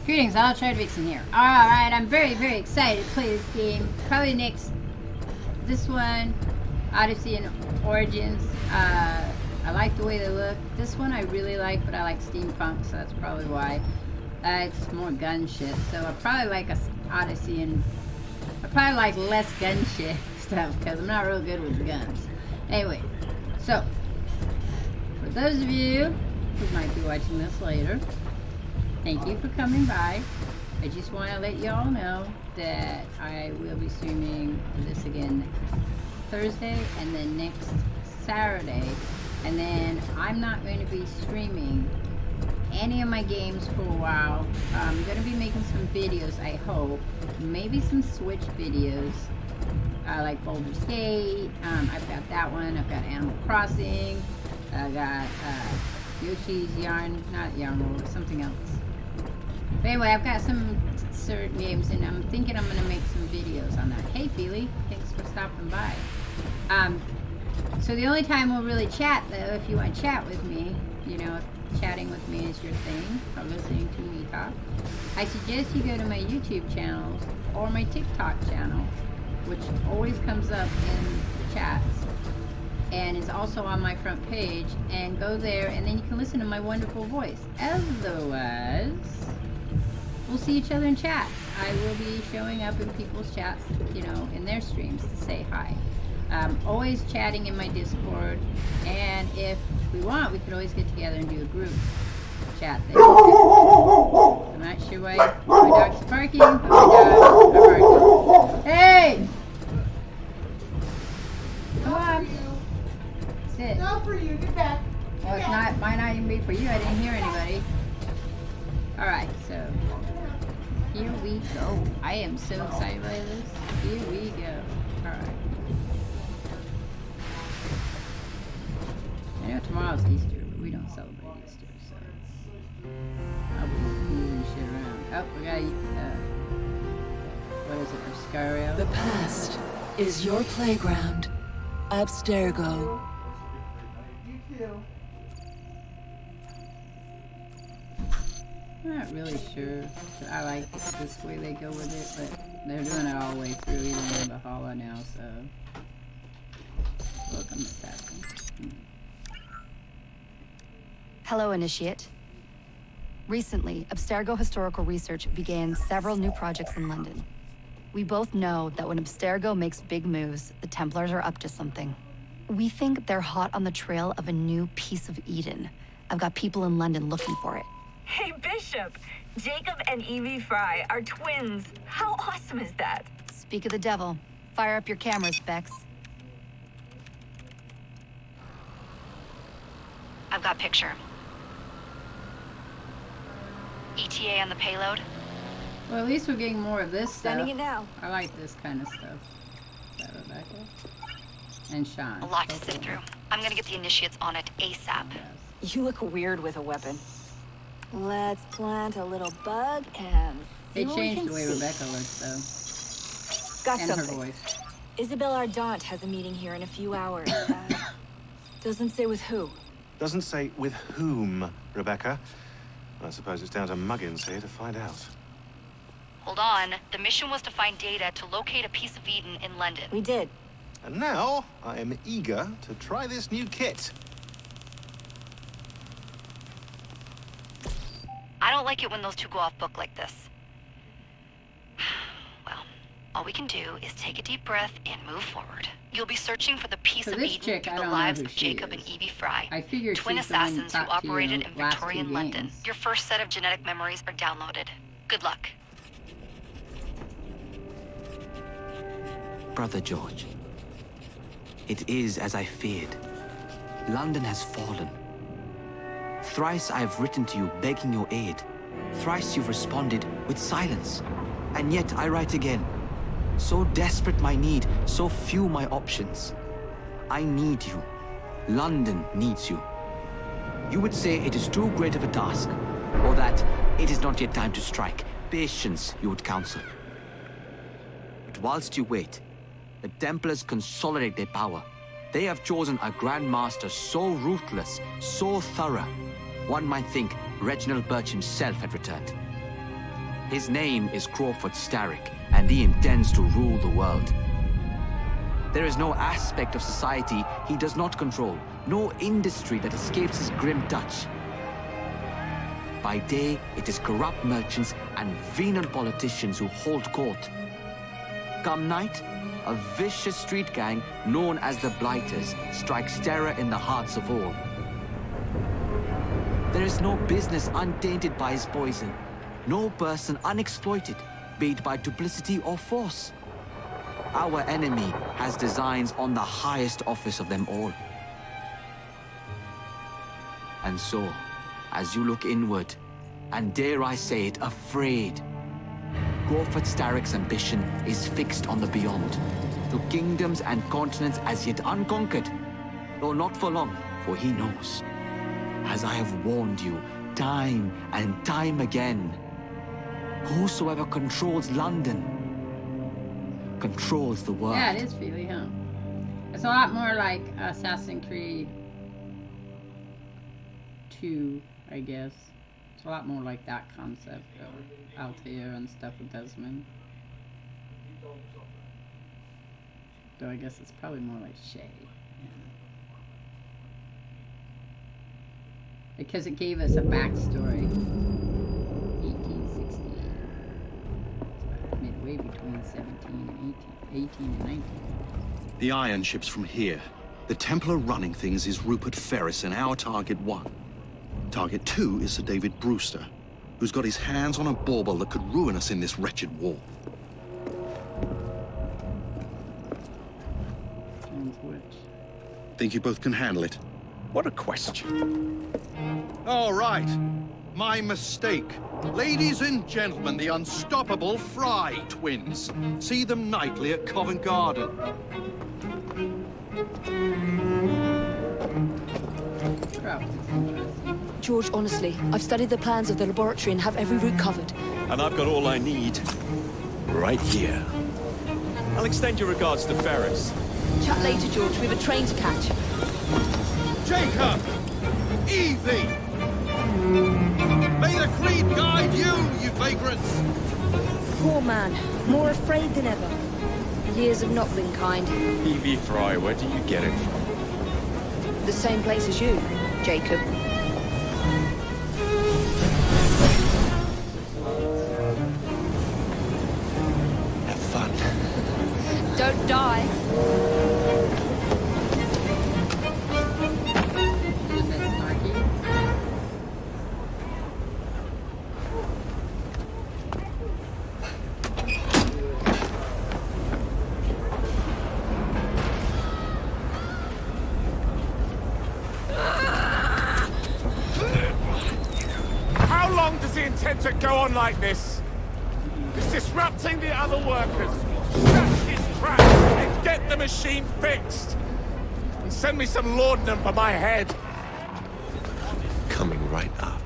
Greetings, I'll try to Vixen here. Alright, I'm very, very excited to play this game. Probably next, this one, Odyssey and Origins. I like the way they look. This one I really like, but I like steampunk, so that's probably why. It's more gun shit, so I probably like Odyssey and... I probably like less gun shit stuff, because I'm not real good with guns. Anyway, so, for those of you who might be watching this later, thank you for coming by. I just want to let you all know that I will be streaming this again Thursday and then next Saturday. And then I'm not going to be streaming any of my games for a while. I'm going to be making some videos, I hope. Maybe some Switch videos. Like Baldur's Gate. I've got that one. I've got Animal Crossing. I got Yoshi's Yarn. Not Yarn World, something else. But anyway, I've got some certain games, and I'm thinking I'm going to make some videos on that. Hey, Feely, thanks for stopping by. So the only time we'll really chat, though, if you want to chat with me, you know, if chatting with me is your thing, or listening to me talk, I suggest you go to my YouTube channels or my TikTok channel, which always comes up in the chats, and is also on my front page, and go there, and then you can listen to my wonderful voice. Otherwise, we'll see each other in chat. I will be showing up in people's chats, you know, in their streams to say hi. Always chatting in my Discord, and if we want, we could always get together and do a group chat thing. I'm not sure why my dog's barking, but my dogs are barking. Hey! Come on. Sit. Not for you, get back. Well, it's not, might not even be for you. I didn't hear anybody. Alright, so here we go. I am so excited by this. Here we go. Alright. I know tomorrow's Easter, but we don't celebrate Easter, so I'll be moving shit around. Oh, we got what is it, Oscario? The past is your playground. Abstergo. You too. I'm not really sure. I like this way they go with it, but they're doing it all the way through, even in Valhalla now, so. Welcome, Assassin. Hello, Initiate. Recently, Abstergo Historical Research began several new projects in London. We both know that when Abstergo makes big moves, the Templars are up to something. We think they're hot on the trail of a new piece of Eden. I've got people in London looking for it. Hey, Bishop! Jacob and Evie Fry are twins. How awesome is that? Speak of the devil. Fire up your cameras, Bex. I've got picture. ETA on the payload? Well, at least we're getting more of this stuff. Sending it now. I like this kind of stuff. Is that Rebecca? And Sean. A lot to sift through. I'm gonna get the Initiates on it ASAP. Yes. You look weird with a weapon. Let's plant a little bug and They see what we changed can the way see. Rebecca looks, though. Got And her something. voice. Isabel Ardant has a meeting here in a few hours. Doesn't say with who. Doesn't say with whom, Rebecca. I suppose it's down to Muggins here to find out. Hold on. The mission was to find data to locate a piece of Eden in London. We did. And now, I am eager to try this new kit. I don't like it when those two go off book like this. Well, all we can do is take a deep breath and move forward. You'll be searching for the piece For of this Eden chick, through I the don't know lives who of she Jacob is. and Evie Fry, I figured twin she's the one assassins who talked to you operated in in the last Victorian two London. games. Your first set of genetic memories are downloaded. Good luck. Brother George, it is as I feared. London has fallen. Thrice I have written to you begging your aid. Thrice you've responded with silence. And yet I write again. So desperate my need, so few my options. I need you. London needs you. You would say it is too great of a task, or that it is not yet time to strike. Patience, you would counsel. But whilst you wait, the Templars consolidate their power. They have chosen a Grand Master so ruthless, so thorough. One might think Reginald Birch himself had returned. His name is Crawford Starrick, and he intends to rule the world. There is no aspect of society he does not control, no industry that escapes his grim touch. By day, it is corrupt merchants and venal politicians who hold court. Come night, a vicious street gang known as the Blighters strikes terror in the hearts of all. There is no business untainted by his poison, no person unexploited, be it by duplicity or force. Our enemy has designs on the highest office of them all. And so, as you look inward, and dare I say it, afraid, Crawford Starrick's ambition is fixed on the beyond, to kingdoms and continents as yet unconquered, though not for long, for he knows, as I have warned you time and time again, whosoever controls London controls the world. Yeah, it is really, huh? It's a lot more like Assassin's Creed 2, I guess. It's a lot more like that concept of Altair and stuff with Desmond. Though I guess it's probably more like Shay. Yeah. Because it gave us a backstory. 1860. So midway between 17 and 18 and 19. The iron ship's from here. The Templar running things is Rupert Ferris and our target 1. Target 2 is Sir David Brewster, who's got his hands on a bauble that could ruin us in this wretched war. Jones Witch. Think you both can handle it? What a question. All right. My mistake. Ladies and gentlemen, the unstoppable Fry twins. See them nightly at Covent Garden. Oh, it's interesting. George, honestly, I've studied the plans of the laboratory and have every route covered. And I've got all I need right here. I'll extend your regards to Ferris. Chat later, George. We have a train to catch. Jacob! Evie! May the creed guide you, you vagrants! Poor man. More afraid than ever. Years have not been kind. Evie Fry, where do you get it from? The same place as you, Jacob. Have fun. Don't die. Is that snarky? How long does he intend to go on like this? He's disrupting the other workers. Shut his trap and get the machine fixed. And send me some laudanum for my head. Coming right up.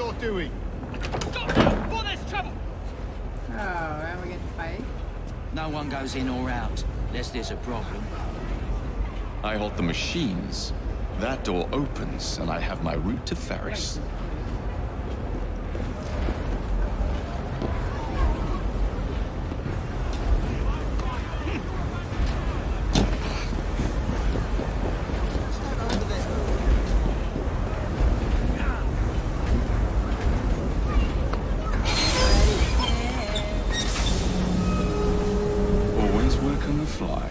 you're doing. Stop before there's trouble. Oh, and we get to fight. No one goes in or out, unless there's a problem. I hold the machines. That door opens, and I have my route to Ferris. Always work on the fly.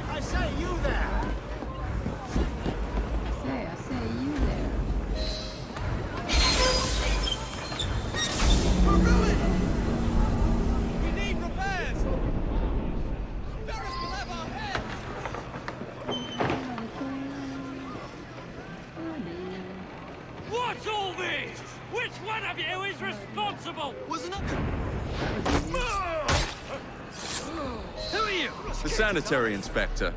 I say, you there. I say, you there. We're ruined. We need repairs. Ferris will have our head. What's all this? Which one of you is responsible? Wasn't it? Who are you? The sanitary inspector.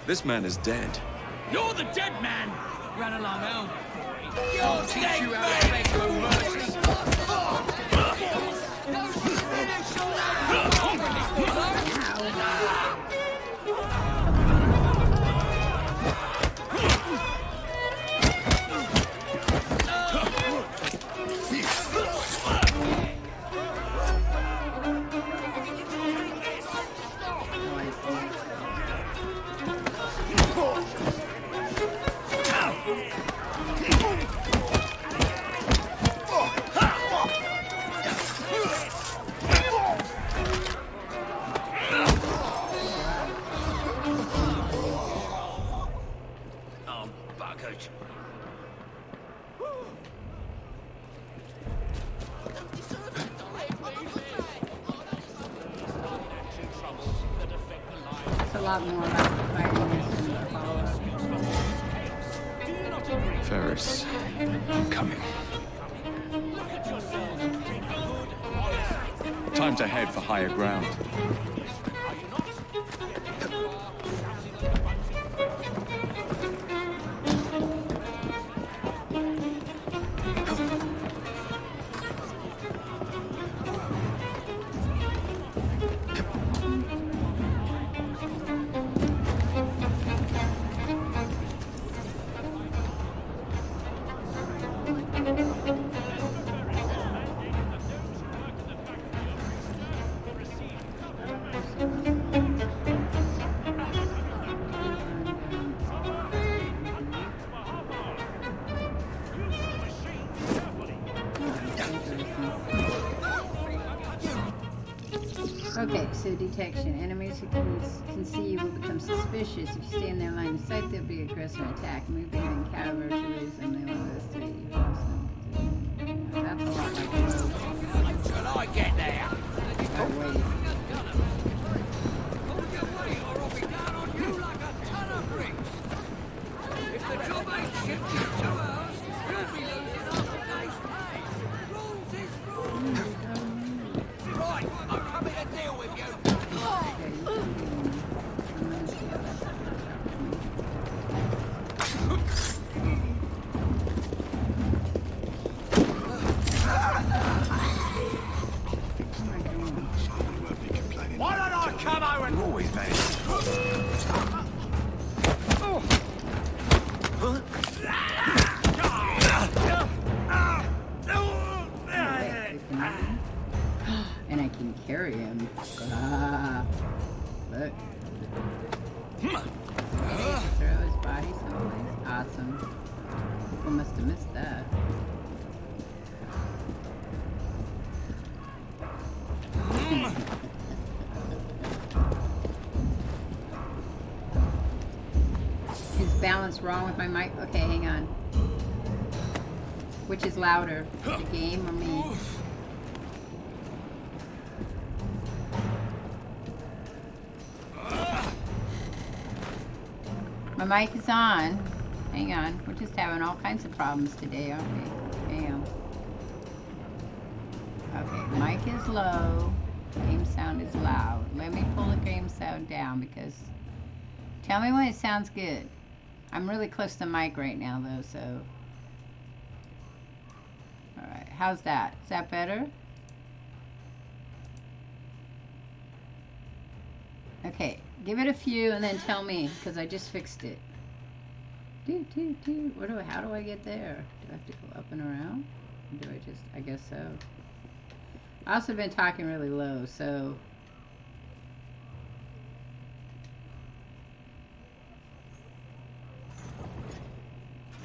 This man is dead. You're the dead man. Run along, home. You're Teach dead you how man. to beg for mercy. I'm buggered. It's a lot more about the fighting this than the follow-up. Ferris, I'm coming. Time to head for higher ground. Okay, so detection. Enemies who can see you will become suspicious. If you stay in their line of sight, they'll be aggressive and attack. Move in and counter virtually and they will investigate you. That's a lot like this. Till I get there. Oh, wait. Hold your weight or I'll be down on you like a ton of bricks. If the job ain't shipped in 2 hours, you'll be losing half a day's pay. Rules is rules. Right, I'm coming to deal with you. Why don't I come over and always bad? And I can carry him. Ah, look. Throw his body someplace. Awesome. must have missed that. Is balance wrong with my mic? Okay, hang on. Which is louder, the game or me? My mic is on. Hang on. We're just having all kinds of problems today, aren't we? Damn. Okay, mic is low. Game sound is loud. Let me pull the game sound down because... Tell me when it sounds good. I'm really close to the mic right now though, so... Alright, how's that? Is that better? Okay, give it a few and then tell me, because I just fixed it. How do I get there? Do I have to go up and around? Or do I just, I guess so. I also been talking really low, so.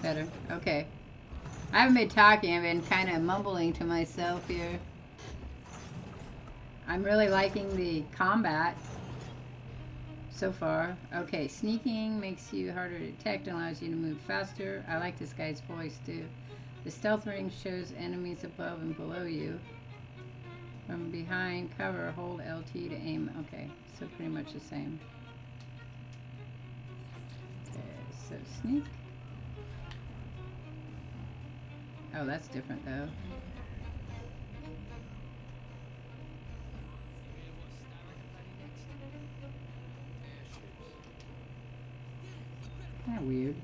Better, okay. I haven't been talking, I've been kind of mumbling to myself here. I'm really liking the combat so far. Okay, sneaking makes you harder to detect and allows you to move faster. I like this guy's voice too. The stealth ring shows enemies above and below you. From behind cover, hold LT to aim. Okay, so pretty much the same. Okay, so sneak. Oh, that's different though. Kind of weird.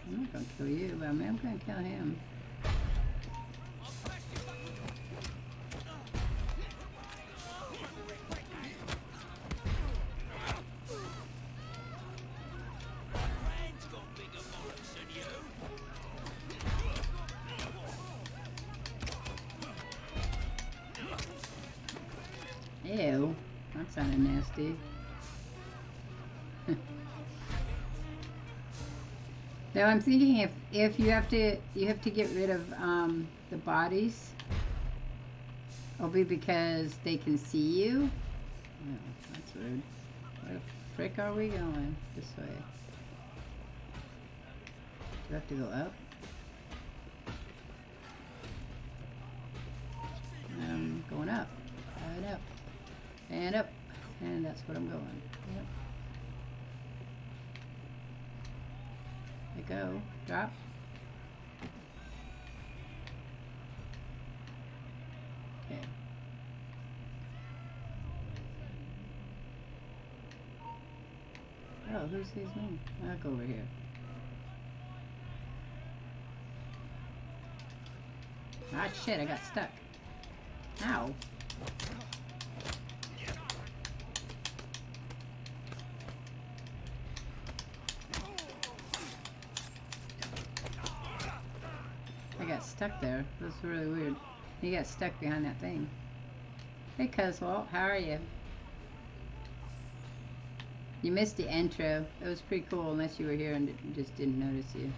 I'm not gonna kill you, but I'm gonna kill him. Ew, that sounded nasty. Now I'm thinking if you have to get rid of the bodies, it'll be because they can see you. Oh, that's rude. Where the frick are we going? This way. Do I have to go up? I'm going up. And up. And up. And that's what I'm going. Yep. There go. Drop. Okay. Oh, who sees me? I'll go over here. Ah, shit, I got stuck. Ow. I got stuck there. That was really weird. You got stuck behind that thing. Hey, Cuzwalt, how are you? You missed the intro. It was pretty cool, unless you were here and just didn't notice you.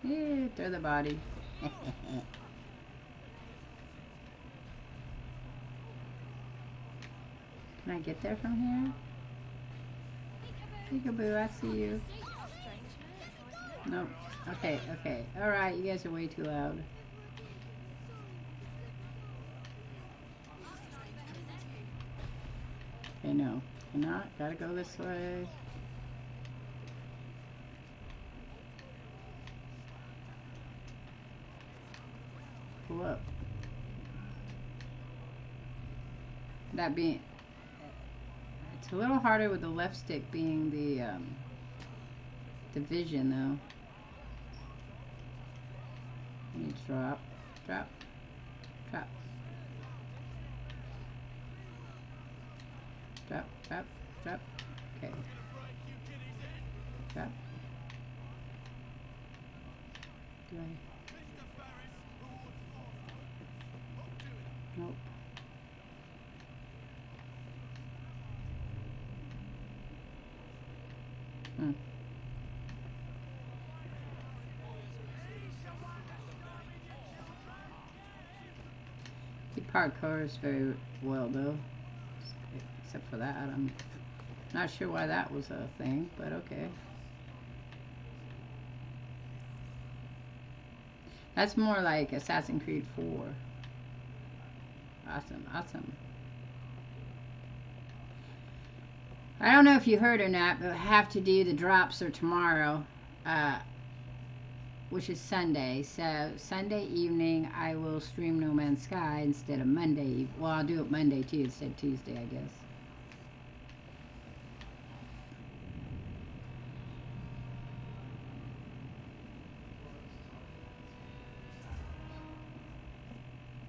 Yeah, throw the body. Can I get there from here? Peekaboo, I see you. Nope. Okay, okay. Alright, you guys are way too loud. Okay, no. Cannot. Gotta go this way. Pull up. That being... It's a little harder with the left stick being the vision, though. You need to drop, drop, drop. Drop, drop, drop. Okay. Drop. Do I? Nope. Hmm. He parkours very well though, except for that. I'm not sure why that was a thing, but okay. That's more like Assassin's Creed 4. Awesome, awesome. I don't know if you heard or not, but I have to do the drops or tomorrow, which is Sunday. So Sunday evening I will stream No Man's Sky instead of Monday. Well, I'll do it Monday too instead of Tuesday, I guess.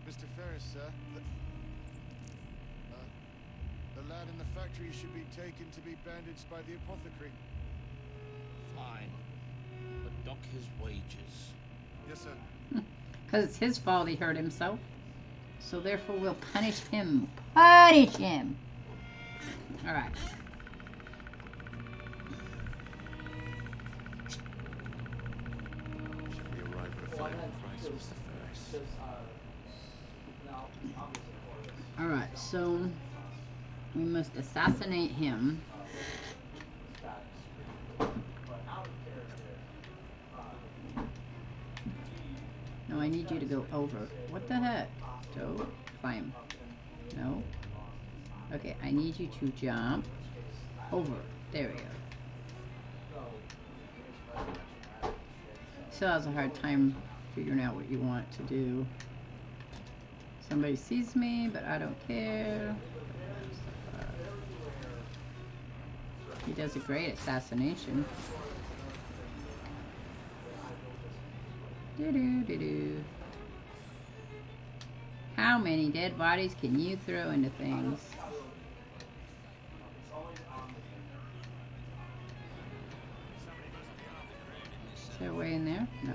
Mr. Ferris, sir. The lad in the factory should be taken to be bandaged by the apothecary. Fine. But dock his wages. Yes, sir. Because it's his fault he hurt himself. So therefore we'll punish him. Punish him! Alright. Should we arrive at a final price, Mr. Ferris? Alright, so we must assassinate him. No, I need you to go over. What the heck? Go. Climb. No. Okay, I need you to jump over. There we go. Still has a hard time figuring out what you want to do. Somebody sees me, but I don't care. He does a great assassination. Doo-doo-doo-doo. How many dead bodies can you throw into things? Is there a way in there? No.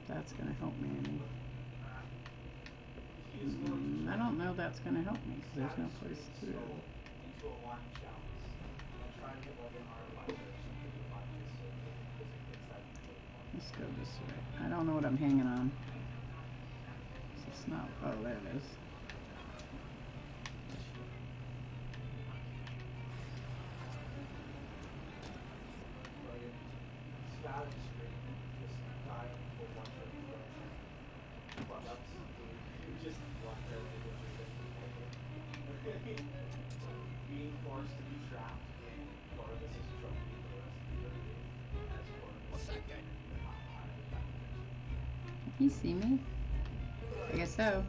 That's gonna help me any. I don't know that's gonna help me because there's no place through. Let's go this way. I don't know what I'm hanging on. It's not. Oh, there it is. Can you see me? I guess so.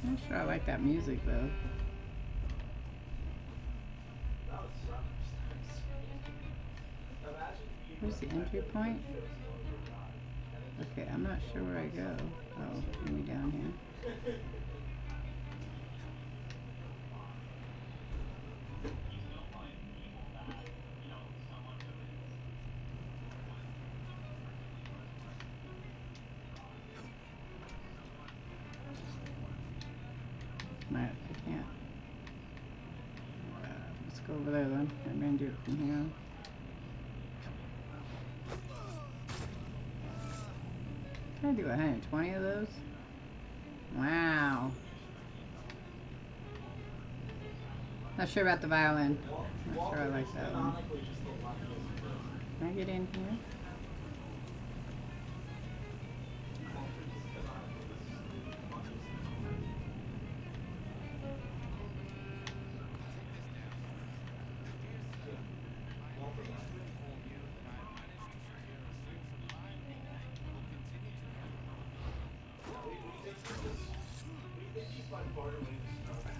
I'm not sure I like that music though. Where's the entry point? Okay, I'm not sure where I go. Oh, maybe down here. Alright, I can't. Let's go over there then. I'm gonna do it from here. Can I do 120 of those? Wow. Not sure about the violin. Not sure I like that one. Can I get in here?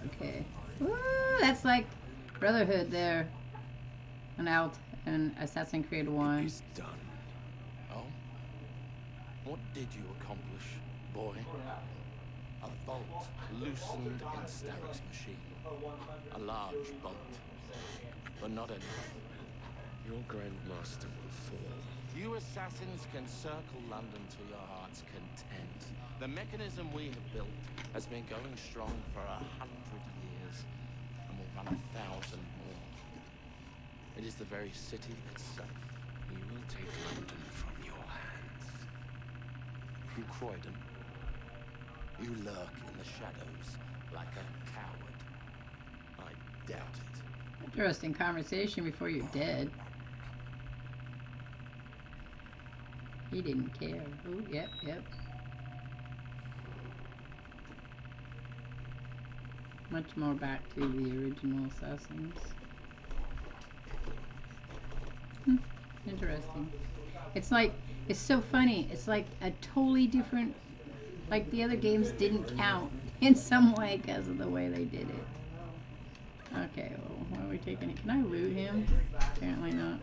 Okay. Woo, that's like Brotherhood there. An and Assassin's Creed 1. It's done. Oh? What did you accomplish, boy? A bolt loosened in Starrick's machine. A large bolt. But not enough. Your Grandmaster will fall. You assassins can circle London to your heart's content. The mechanism we have built has been going strong for 100 years, and will run 1,000 more. It is the very city itself. We will take London from your hands. You Croydon. You lurk in the shadows like a coward. I doubt it. Interesting conversation before you're dead. He didn't care. Oh, yep, yep. Much more back to the original Assassins. Interesting. It's like, it's so funny. It's like a totally different, like the other games didn't count in some way because of the way they did it. Okay, well, why are we taking it? Can I loot him? Apparently not.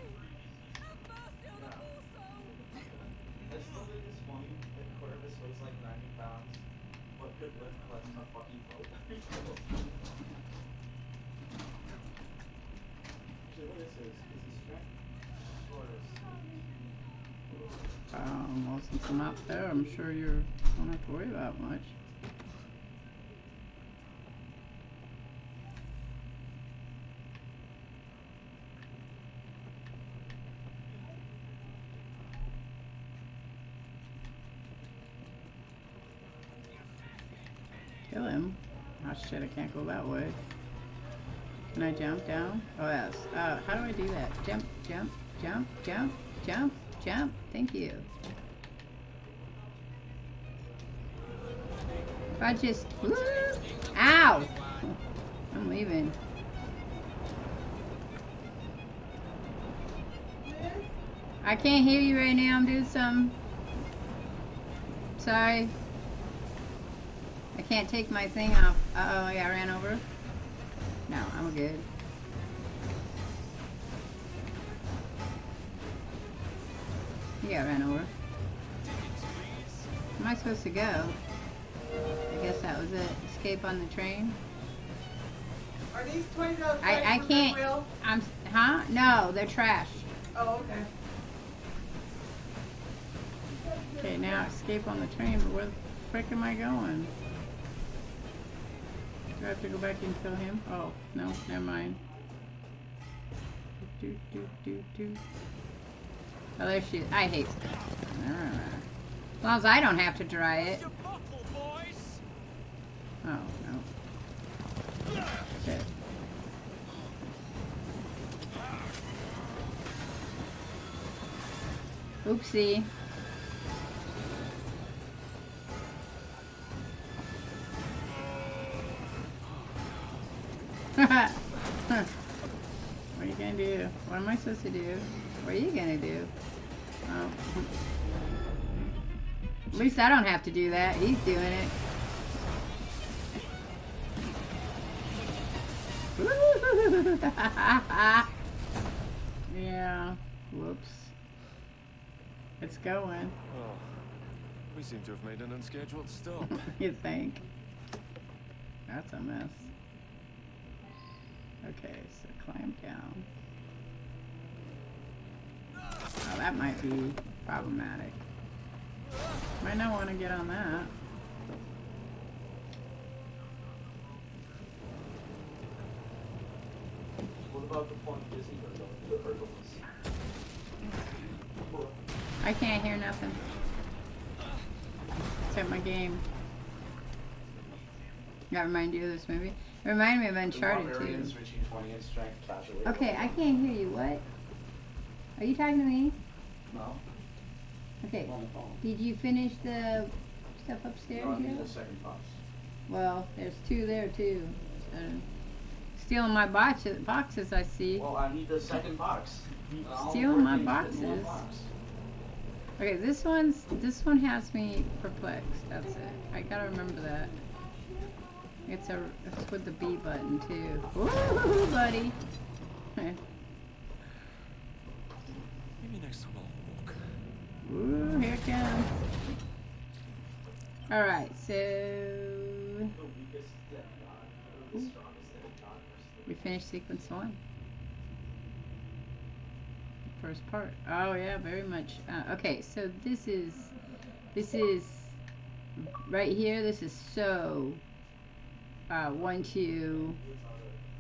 Well, since I'm out there, I'm sure you don't have to worry about much. Kill him. Oh shit, I can't go that way. Can I jump down? Oh yes. How do I do that? Jump, jump, jump, jump, jump, jump. Thank you. If I just... Woo! Ow! I'm leaving. I can't hear you right now. I'm doing something. Sorry. I can't take my thing off. Uh-oh, I got ran over. No, I'm good. You got ran over. Where am I supposed to go? I guess that was it. Escape on the train. Are these $20 I can't. I'm. Huh? No, they're trash. Oh, okay. Okay, now escape on the train, but where the frick am I going? Do I have to go back and kill him? Oh, no, never mind. Oh, there she is. I hate it. As long as I don't have to dry it. Oh, no. Shit. Oopsie. What are you gonna do? What am I supposed to do? What are you gonna do? Oh. At least I don't have to do that. He's doing it. Yeah. Whoops. It's going. Oh, we seem to have made an unscheduled stop. You think? That's a mess. Okay, so climb down. Oh, that might be problematic. Might not want to get on that. What about the point Disney I can't hear nothing. Except my game. That remind you of this movie? It reminded me of Uncharted too. Okay, I can't hear you. What? Are you talking to me? No. Okay. Did you finish the stuff upstairs No, I need yet? the second box. Well, there's two there too. So, stealing my boxes, I see. Well, I need the second box. Stealing my boxes. Okay, this one has me perplexed. That's it. I gotta remember that. It's with the B button too. Woo, buddy. smoke. Ooh, here it comes. Alright, so we finished sequence 1. First part. Oh yeah, very much. Okay, so this is right here. This is so 1, 2,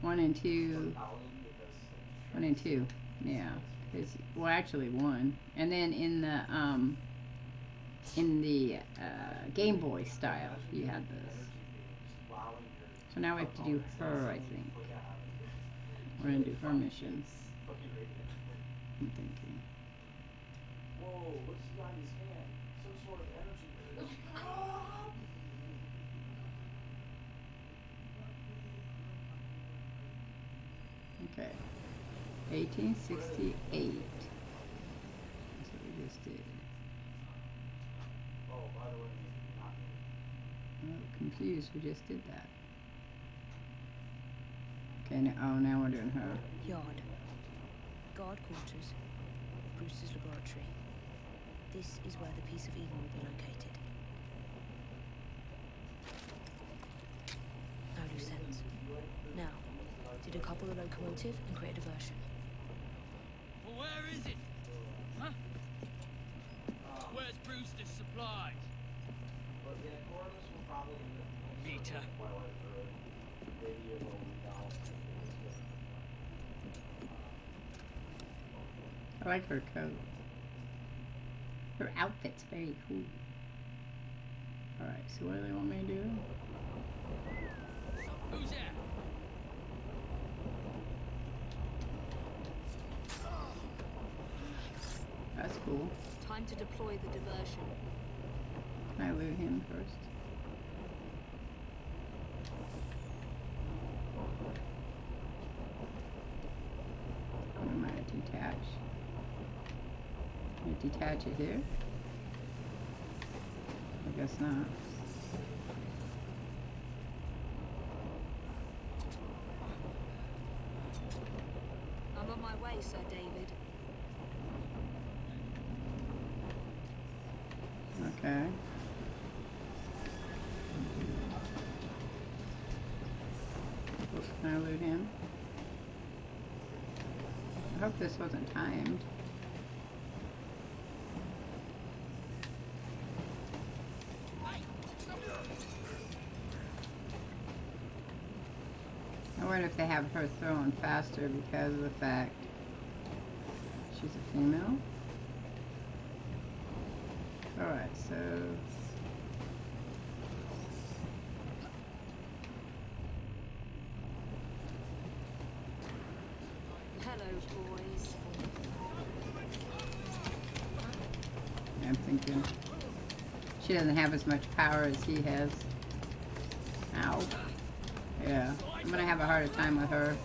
1 and 2, 1 and 2. Yeah, well actually 1, and then in the Game Boy style, you had this. So now we have to do her, I think. We're gonna do her missions. I'm thinking. Whoa, what's behind his hand? Some sort of energy. Okay. 1868. That's what we just did. Oh, by the way, not Oh, confused. We just did that. Okay. Now we're doing her. Yard. Guard quarters. Brewster's laboratory. This is where the piece of Eden will be located. No loose ends. Now, did decouple the locomotive and create a diversion. Well, where is it? Huh? Where's Brewster's supplies? Meter. I like her coat. Her outfit's very cool. Alright, so what do they want me to do? Who's there? That's cool. Time to deploy the diversion. Can I loot him first? Or am I detach? Can I detach it here? I guess not. I'm on my way, Sir David. Okay. Oops, can I loot him? I hope this wasn't timed. I wonder if they have her throwing faster because of the fact she's a female. Alright, so Hello, boys. I'm thinking she doesn't have as much power as he has. Ow. Yeah, I'm gonna have a harder time with her.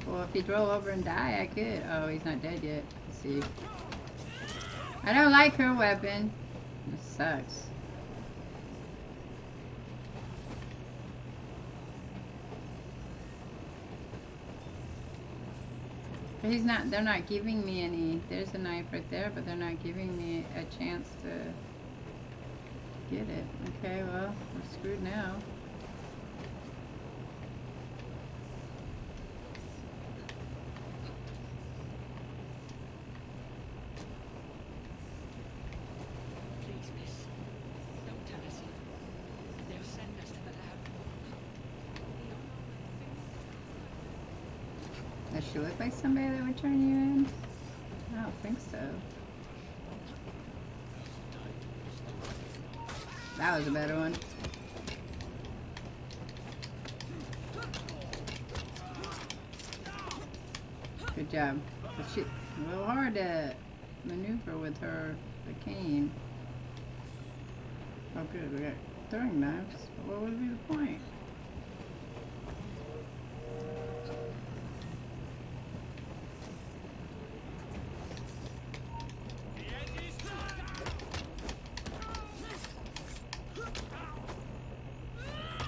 Well, if he'd roll over and die, I could. Oh, he's not dead yet. Let's see. I don't like her weapon. This sucks. But they're not giving me any. There's a knife right there, but they're not giving me a chance to get it. Okay, well, we're screwed now. Does she look like somebody that would turn you in? I don't think so. That was a better one. Good job. She's a little hard to maneuver with her, the cane. Oh good, we got throwing knives. What would be the point?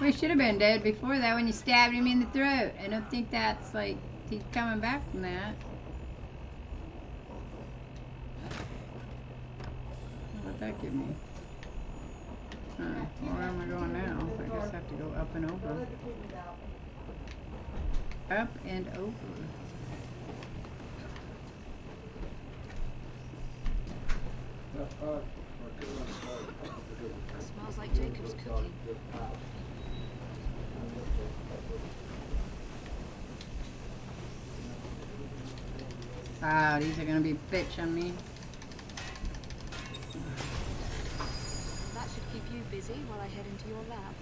We should have been dead before that when you stabbed him in the throat. I don't think that's like he's coming back from that. What'd that give me? Where am I going now? I guess I have to go up and over. Up and over. Smells like Jacob's cooking. Wow, these are gonna be bitch on me. That should keep you busy while I head into your lab.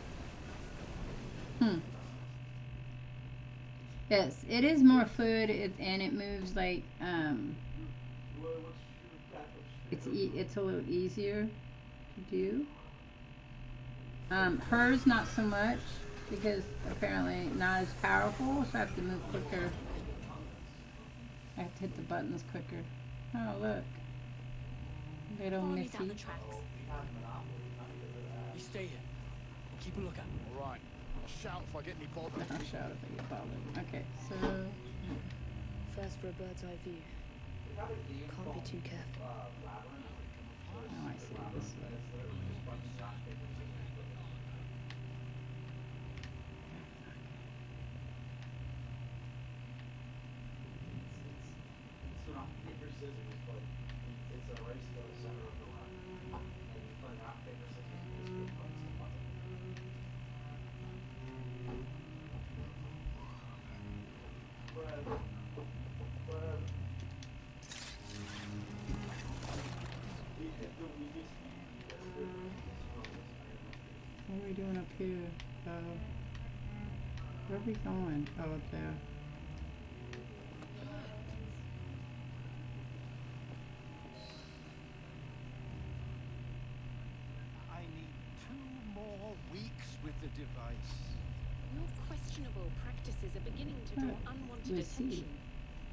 Yes, it is more fluid, and it moves like it's a little easier to do. Hers not so much because apparently not as powerful, so I have to move quicker. I have to hit the buttons quicker. Oh look, little Missy. You stay here. Keep a lookout. All right. I'll shout if I get any bothered. I'll shout if I get bothered. Okay, so First for a bird's eye view. Can't be too careful. oh, I see this way. What are we doing up here? Where are we going? Oh, up there. I need 2 more weeks with the device. Your questionable practices are beginning to draw unwanted attention.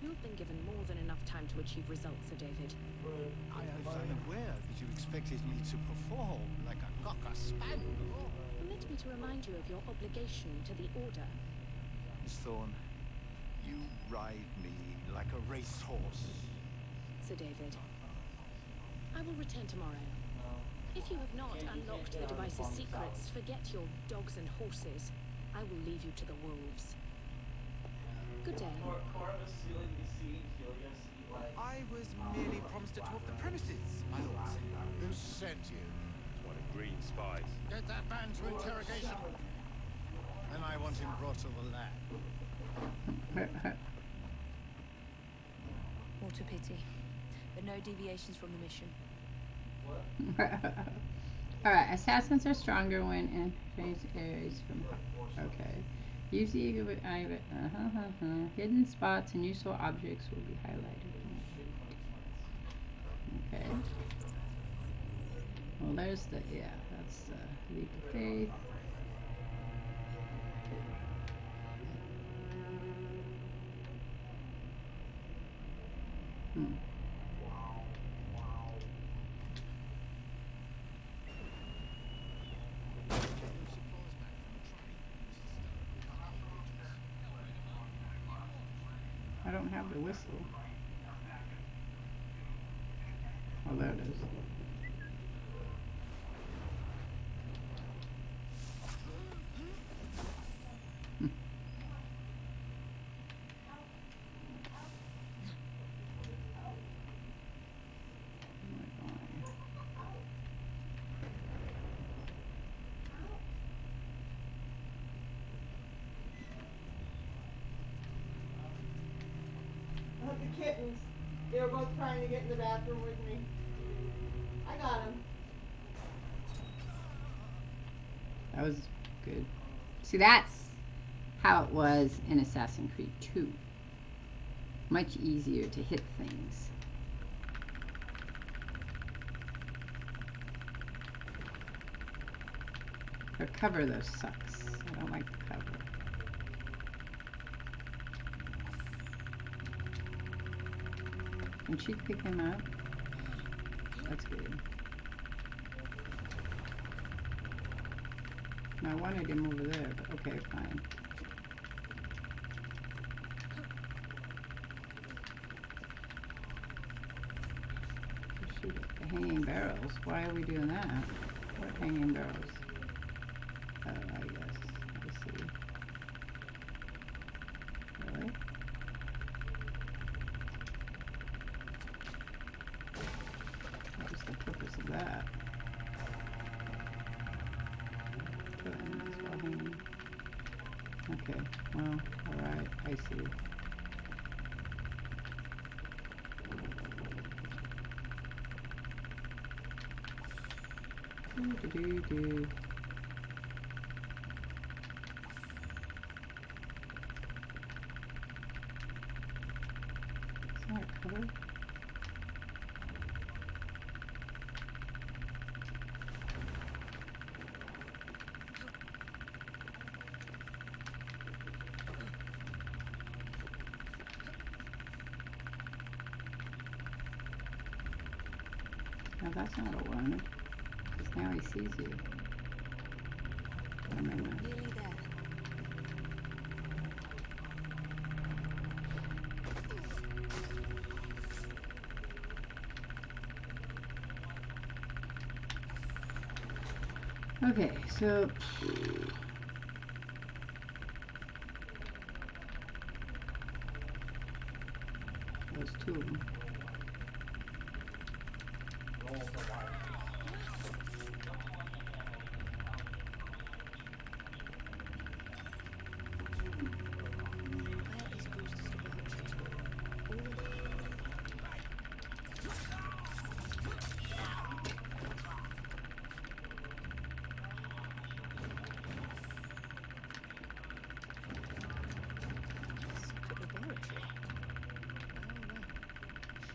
You've been given more than enough time to achieve results, Sir David. I was unaware that you expected me to perform like a cocker spaniel. Permit me to remind you of your obligation to the Order. Miss Thorne, you ride me like a racehorse. Sir David, I will return tomorrow. If you have not unlocked the device's secrets, forget your dogs and horses. I will leave you to the wolves. Good day. I was merely promised a tour of the premises, my lords. Who sent you? One of Green spies. Get that man to interrogation. Then I want him brought to the lab. More to pity. But no deviations from the mission. Alright, assassins are stronger when in phase areas from. Okay. Use the eagle with hidden spots and useful objects will be highlighted. Okay. Well, there's the, that's the leap of faith. I don't have the whistle. Oh, there it is. The kittens. They were both trying to get in the bathroom with me. I got them. That was good. See, that's how it was in Assassin's Creed 2. Much easier to hit things. Her cover, though, sucks. I don't like the cover. Can she pick him up? That's good. No, I wanted him over there, but okay, fine. Shoot at the hanging barrels. Why are we doing that? What hanging barrels? Oh, I guess. I see. Really? What was the purpose of that? Okay, well, alright, I see. Do. Is that cover? No, that's not what I wanted. Because now he sees you. Wait a minute. Nearly there. Okay, so there's two of them.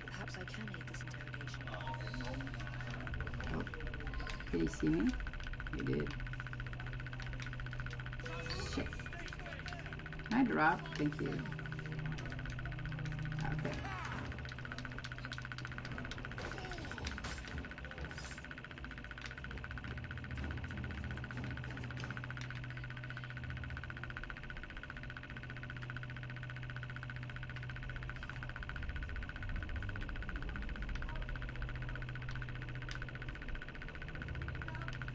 Perhaps I can aid this interrogation. Oh, did he see me? He did. Shit. Can I drop? Thank you. Okay.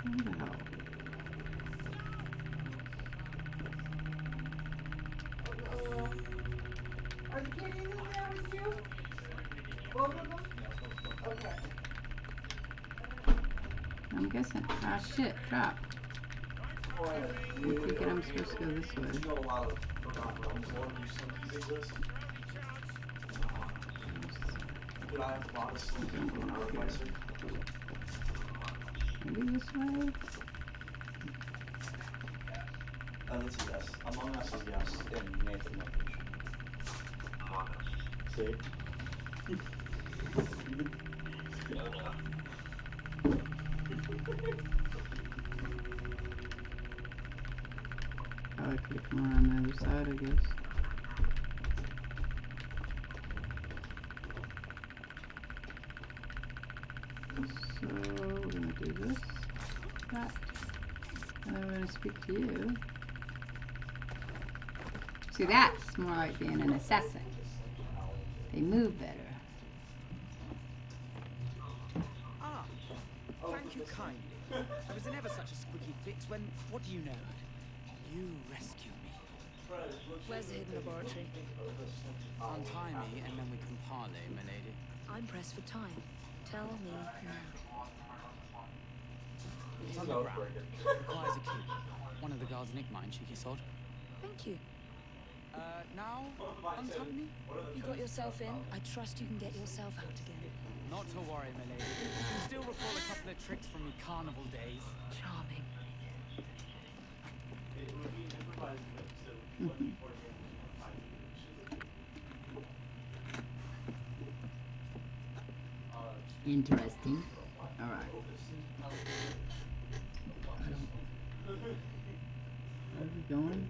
What the hell? Are the kitties in there with you? Both of them? Okay. I'm guessing. Ah, shit. Drop. I'm thinking I'm supposed to go this way. You know a lot of Forgotten Realms lore. Do some of these exist? Did I have a lot of sleep in our advisor? Maybe this way? That's a yes. Among Us is yes. In Nathan location. Among Us. See? Oh, I could have come around the other side, I guess. So, we're going to do this, that, and then we're going to speak to you. See, that's more like being an assassin. They move better. Ah, thank you kindly. I was in ever such a squeaky fix when, what do you know? You rescued me. Where's the hidden laboratory? Untie me and then we can parley, my lady. I'm pressed for time. Tell me now. It's underground. Requires a key. One of the guards nicked mine, cheeky sod. Thank you. Now, untie me? You got yourself in. I trust you can get yourself out again. Not to worry, my lady. You can still recall a couple of tricks from your carnival days. Charming. Interesting. All right. Where are we going?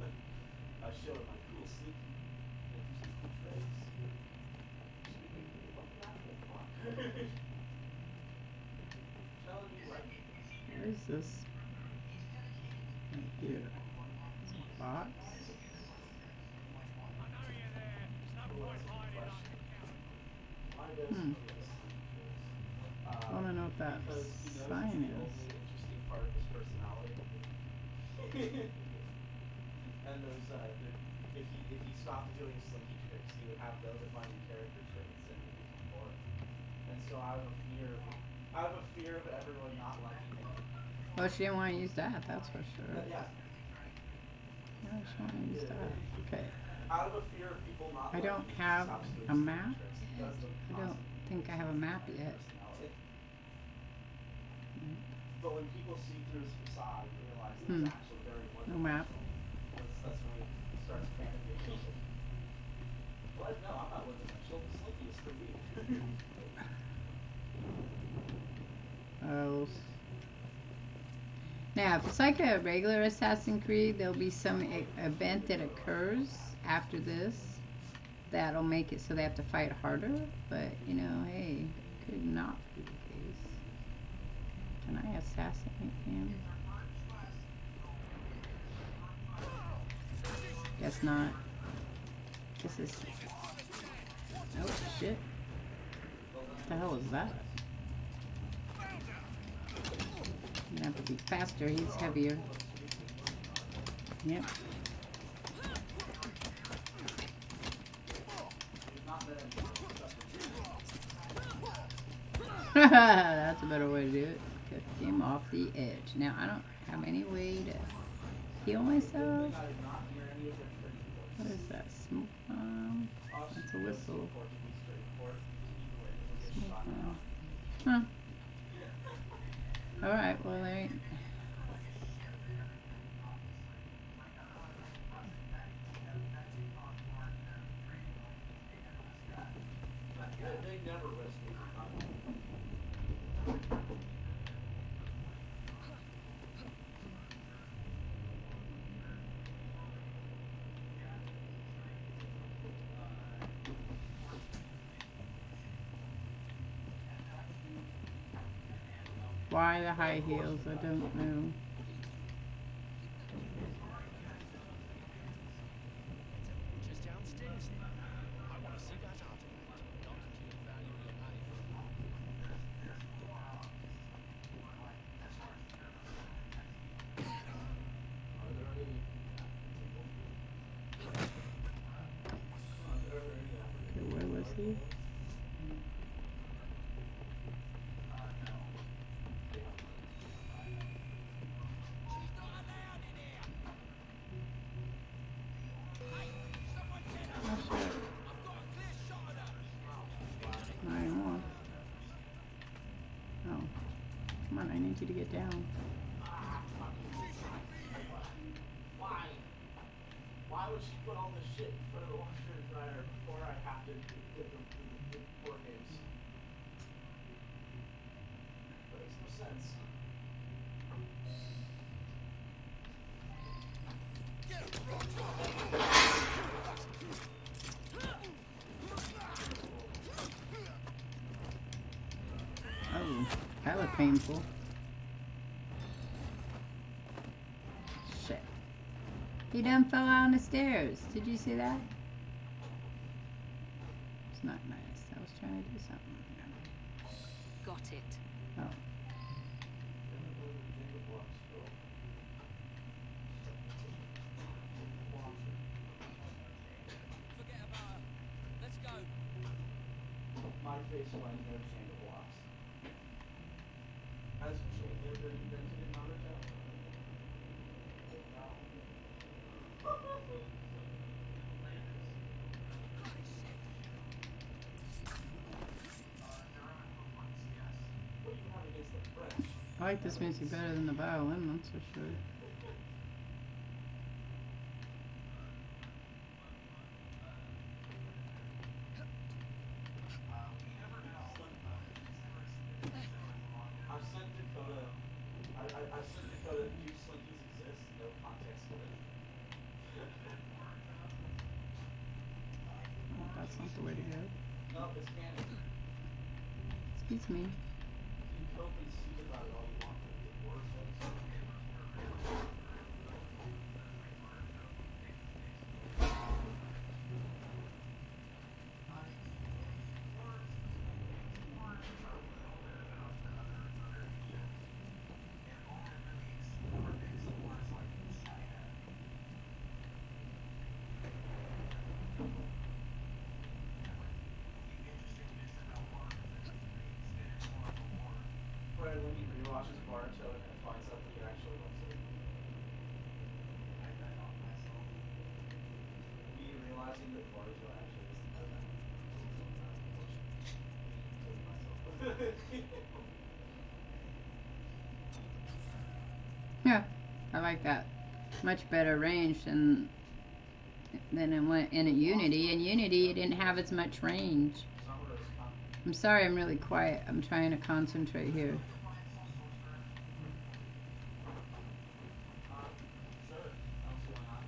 Where is this? Here. Box. Hmm. I don't know what that sign is. Interesting part of his personality. And those, if he stopped doing slinky tricks, he would have no defining character traits and would become bored. And so I have a fear of everyone not liking him. Well, she didn't want to use that, that's for sure. Yeah. Yeah, she wanted to use that. Okay. Out of a fear of people not I don't have a map. I don't think I have a map yet. But when people see through his facade and realize that he's actually very wonderful, no map. That's when he starts panicking. What? No, I'm not one-dimensional. The slinky is for me. Oh. Now, if it's like a regular Assassin's Creed, there'll be some event that occurs after this that'll make it so they have to fight harder. But, you know, hey, could not be the case. Can I assassinate him? Guess not. This is... Oh, shit. What the hell is that? You have to be faster, he's heavier. Yep. That's a better way to do it. Get him off the edge. Now, I don't have any way to heal myself. What is that? Smoke bomb? That's a whistle. Smoke bomb. Huh. Alright, well, there ain't... They never risk it. Why the high heels? I don't know. Just downstairs. I want to see that artifact. Not to your value your life. Okay, where was he? You to get down. Why would she put all this shit in front of the washer and dryer before I have to get the board games? That makes no sense. Oh, that looked painful. Shit. He done fell down the stairs. Did you see that? It's not nice. I was trying to do something. Got it. Oh. Forget about her. Let's go. My face when no chamber blocks. Has chamber been invented in Naruto? What do you have against the French? I like this music better than the violin, that's for sure. I've sent Dakota, do slinkies exist? No context given. Oh, that's not the way to go. No, it's canon. Excuse me. You can cope and speak about it all you want, but it gets worse. Naruto and finds out that he actually loves it. Me realizing that Naruto actually doesn't know that. Me killing myself. Yeah, I like that. Much better range than in a Unity. In Unity, it didn't have as much range. I'm sorry, I'm really quiet. I'm trying to concentrate here. Sure. I don't see why not.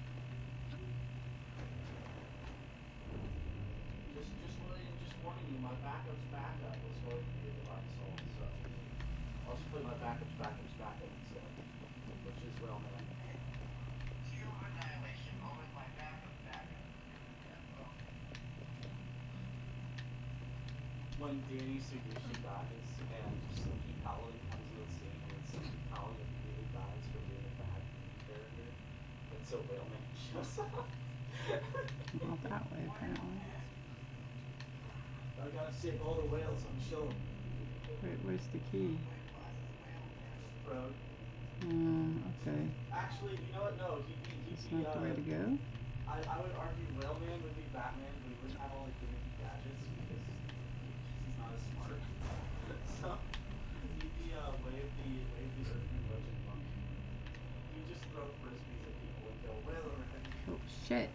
Just warning you, my backup's backup was going to be a Divine Soul, so I'll just play my backup's backup instead, which is Whaleman. When Danny Sugushi dies and Slinky Paladin comes to the scene and Slinky Paladin immediately dies for being a bad character, and so Whaleman shows up. Not that way, apparently. I gotta save all the whales on the show. Wait, where's the key? Road. Okay. Actually, you know what? No, he'd be That's not the way to go? I would argue Whaleman would be Batman, but he wouldn't have all the gimmicky gadgets because he's not as smart. So he'd be wave the earthly legend monk. He'd just throw frisbees at people and go Whaleman. Oh shit.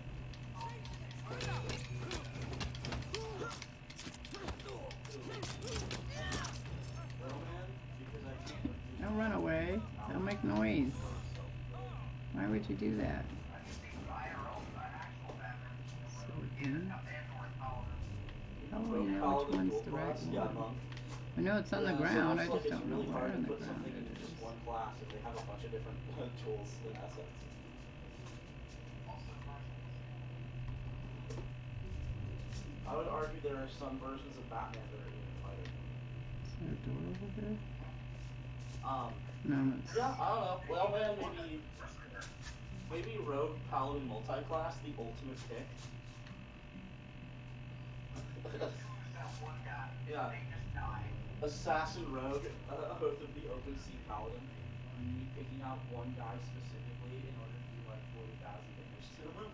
Don't run away. Don't make noise. Why would you do that? How will you know which one's the right one? I know it's on the ground, I just don't know where on the ground it is. Just one class if they have a bunch of different tools and assets. I would argue there are some versions of Batman that are even fighter. Is there a door over there? No, it's... Yeah, I don't know. Well, man, maybe Rogue Paladin multi-class, the ultimate pick. Yeah. Assassin Rogue, Oath of the Open Sea Paladin. Me picking out one guy specifically in order to do like 40,000 damage to him.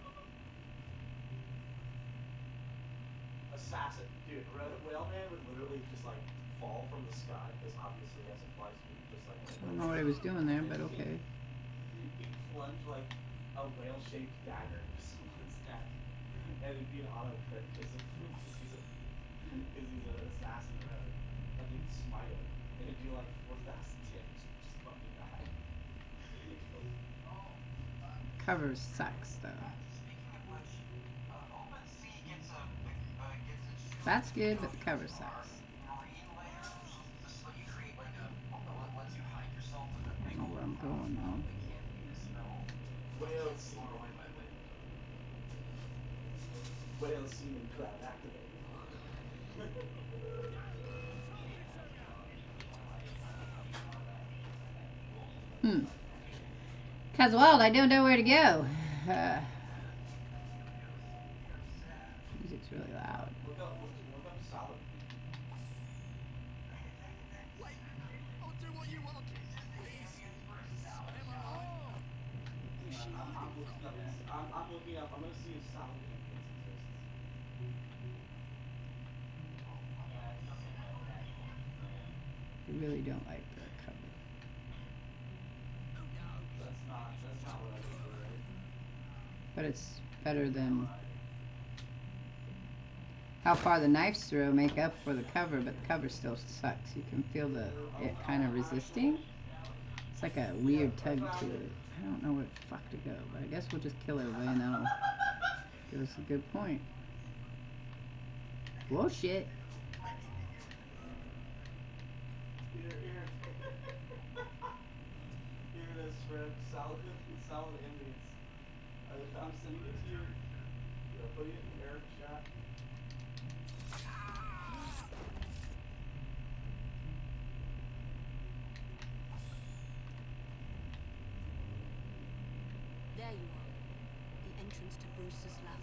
Assassin. Dude, Whaleman would literally just like fall from the sky, because obviously he has a fly speed, just like... I don't know what he was doing there, but okay. He'd plunge like a whale-shaped dagger into someone's neck, and it'd be an auto-crit, because he's an assassin rogue. And he'd smite him, and it'd do like 4,000 damage, just fucking die. Cover sucks, though. That's good, but the cover sucks. I don't know where I'm going now. Whale semen cloud activated. Caswald, I don't know where to go. Music's really loud. Look up Solid. Wait, I'll do what you want. I'm looking up. I'm gonna see if Solid exists. I really don't like the cover. That's not what I prefer, right? But it's better than how far the knives throw make up for the cover, but the cover still sucks. You can feel it kind of resisting. It's like a weird tug to it. I don't know where the fuck to go, but I guess we'll just kill everybody and that'll give us a good point. Whoa, shit. Here it is, Fred. Solid ambience. I'm sending it to you. I'll put it in Eric's chat. There you are. The entrance to Bruce's lab.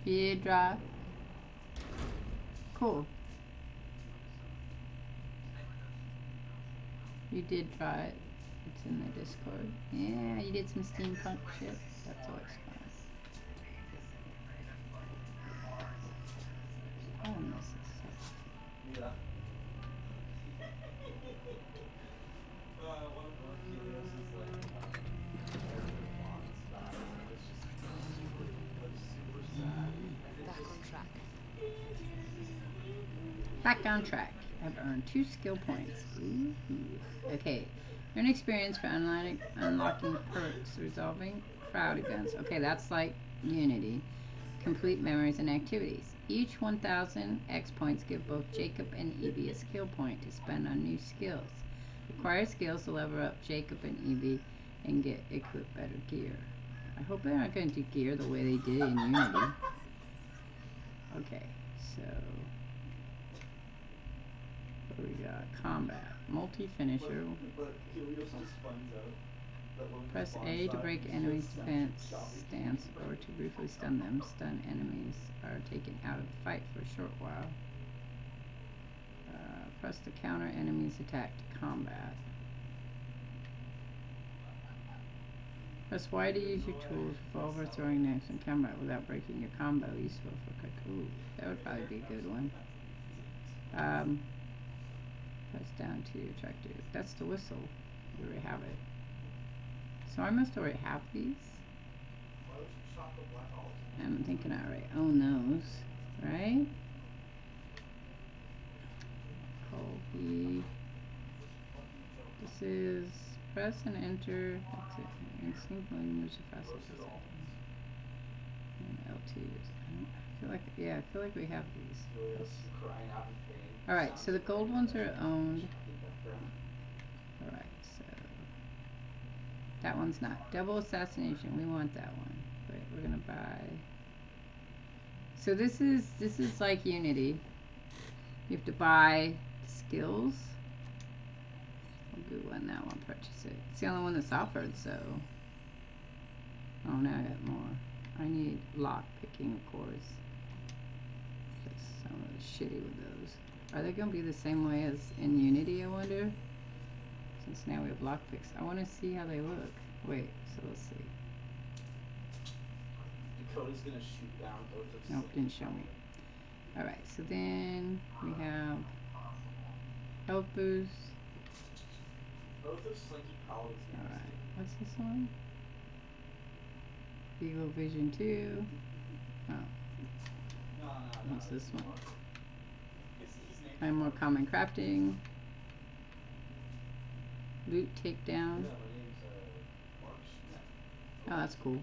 You did draw. Cool. You did draw it. It's in the Discord. Yeah, you did some steampunk shit. That's always fun. Oh, this is so. Yeah. One of Helios's like character bonds died. It's just super sad. And it's Back just on track. Back on track. I've earned 2 skill points. Ooh. Okay. Earn experience for unlocking perks, resolving crowd events. Okay, that's like Unity. Complete memories and activities. Each 1,000 X points give both Jacob and Evie a skill point to spend on new skills. Acquire skills to level up Jacob and Evie and get equip better gear. I hope they're not going to do gear the way they did in Unity. Okay, so what do we got? Combat. Multi-finisher. But Helios just finds out that when Press A to break enemies' defense stance or to briefly stun them. Stun enemies are taken out of the fight for a short while. Press to counter enemies' attack to combat. Press Y to use your tools, revolver, throwing knives in combat without breaking your combo. Useful for quick. Ooh, that would probably be a good one. Press down to attract it. That's the whistle. We already have it. So I must already have these. Why would you shop the black olives? I'm thinking I already own those, right? Colby. This is press and enter. That's it. Instinct moves the fastest. And L2 is. I feel like, yeah, I feel like we have these. Crying out in pain. Alright, so the gold ones are owned. Alright, so that one's not. Double assassination, we want that one. Wait, we're gonna buy. So this is like Unity. You have to buy skills. I'll do one, that one, purchase it. It's the only one that's offered, so. Oh, now I got more. I need lock picking, of course. Just I'm really shitty with those. Are they going to be the same way as in Unity, I wonder? Since now we have lock picks. I want to see how they look. Wait, so let's see. Dakota's gonna shoot down both of Nope, didn't show me. Alright, so then we have health boost. Both of Slinky Paladin's names. Alright, what's this one? Eagle Vision 2. Oh. No. What's this one? He's named Find more common crafting. Loot takedown. Yeah, my name's Mark Schmidt. Oh, that's cool.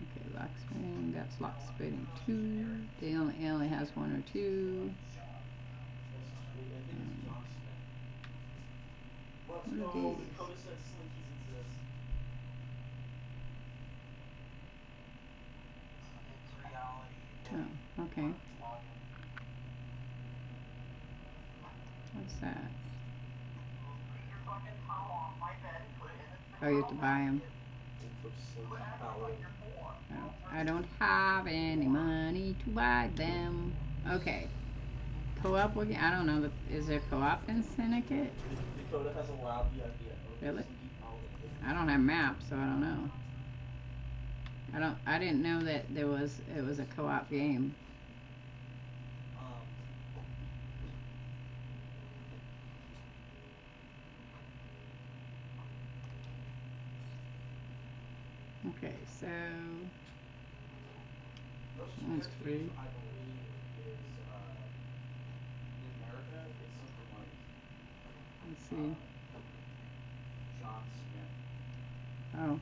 Okay, locksmithing. That's locksmithing 2. They only has 1 or 2. I think it's John Smith. Let's What are go. these? Dakota said Slinkies exist. Oh, okay. What's that? Oh, you have to buy them. Oh, I don't have any money to buy them. Okay. Co-op again? I don't know. Is there co-op in Syndicate? Dakota has allowed the idea. Really? I don't have maps, so I don't know. I didn't know that it was a co-op game. Okay, so one's free. I believe is in America. It's something like. Let's see. John Smith. Oh,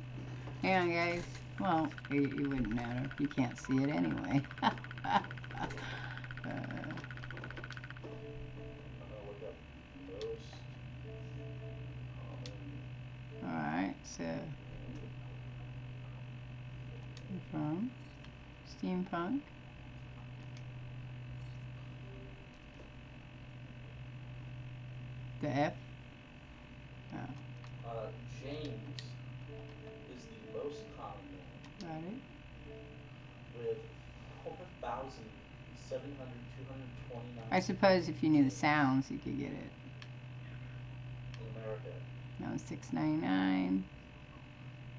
hang on, guys. Well, it wouldn't matter. You can't see it anyway. Alright, so from steampunk. The F? Oh. James is the most common name. Got it. With I suppose if you knew the sounds, you could get it. In America. No, $6.99.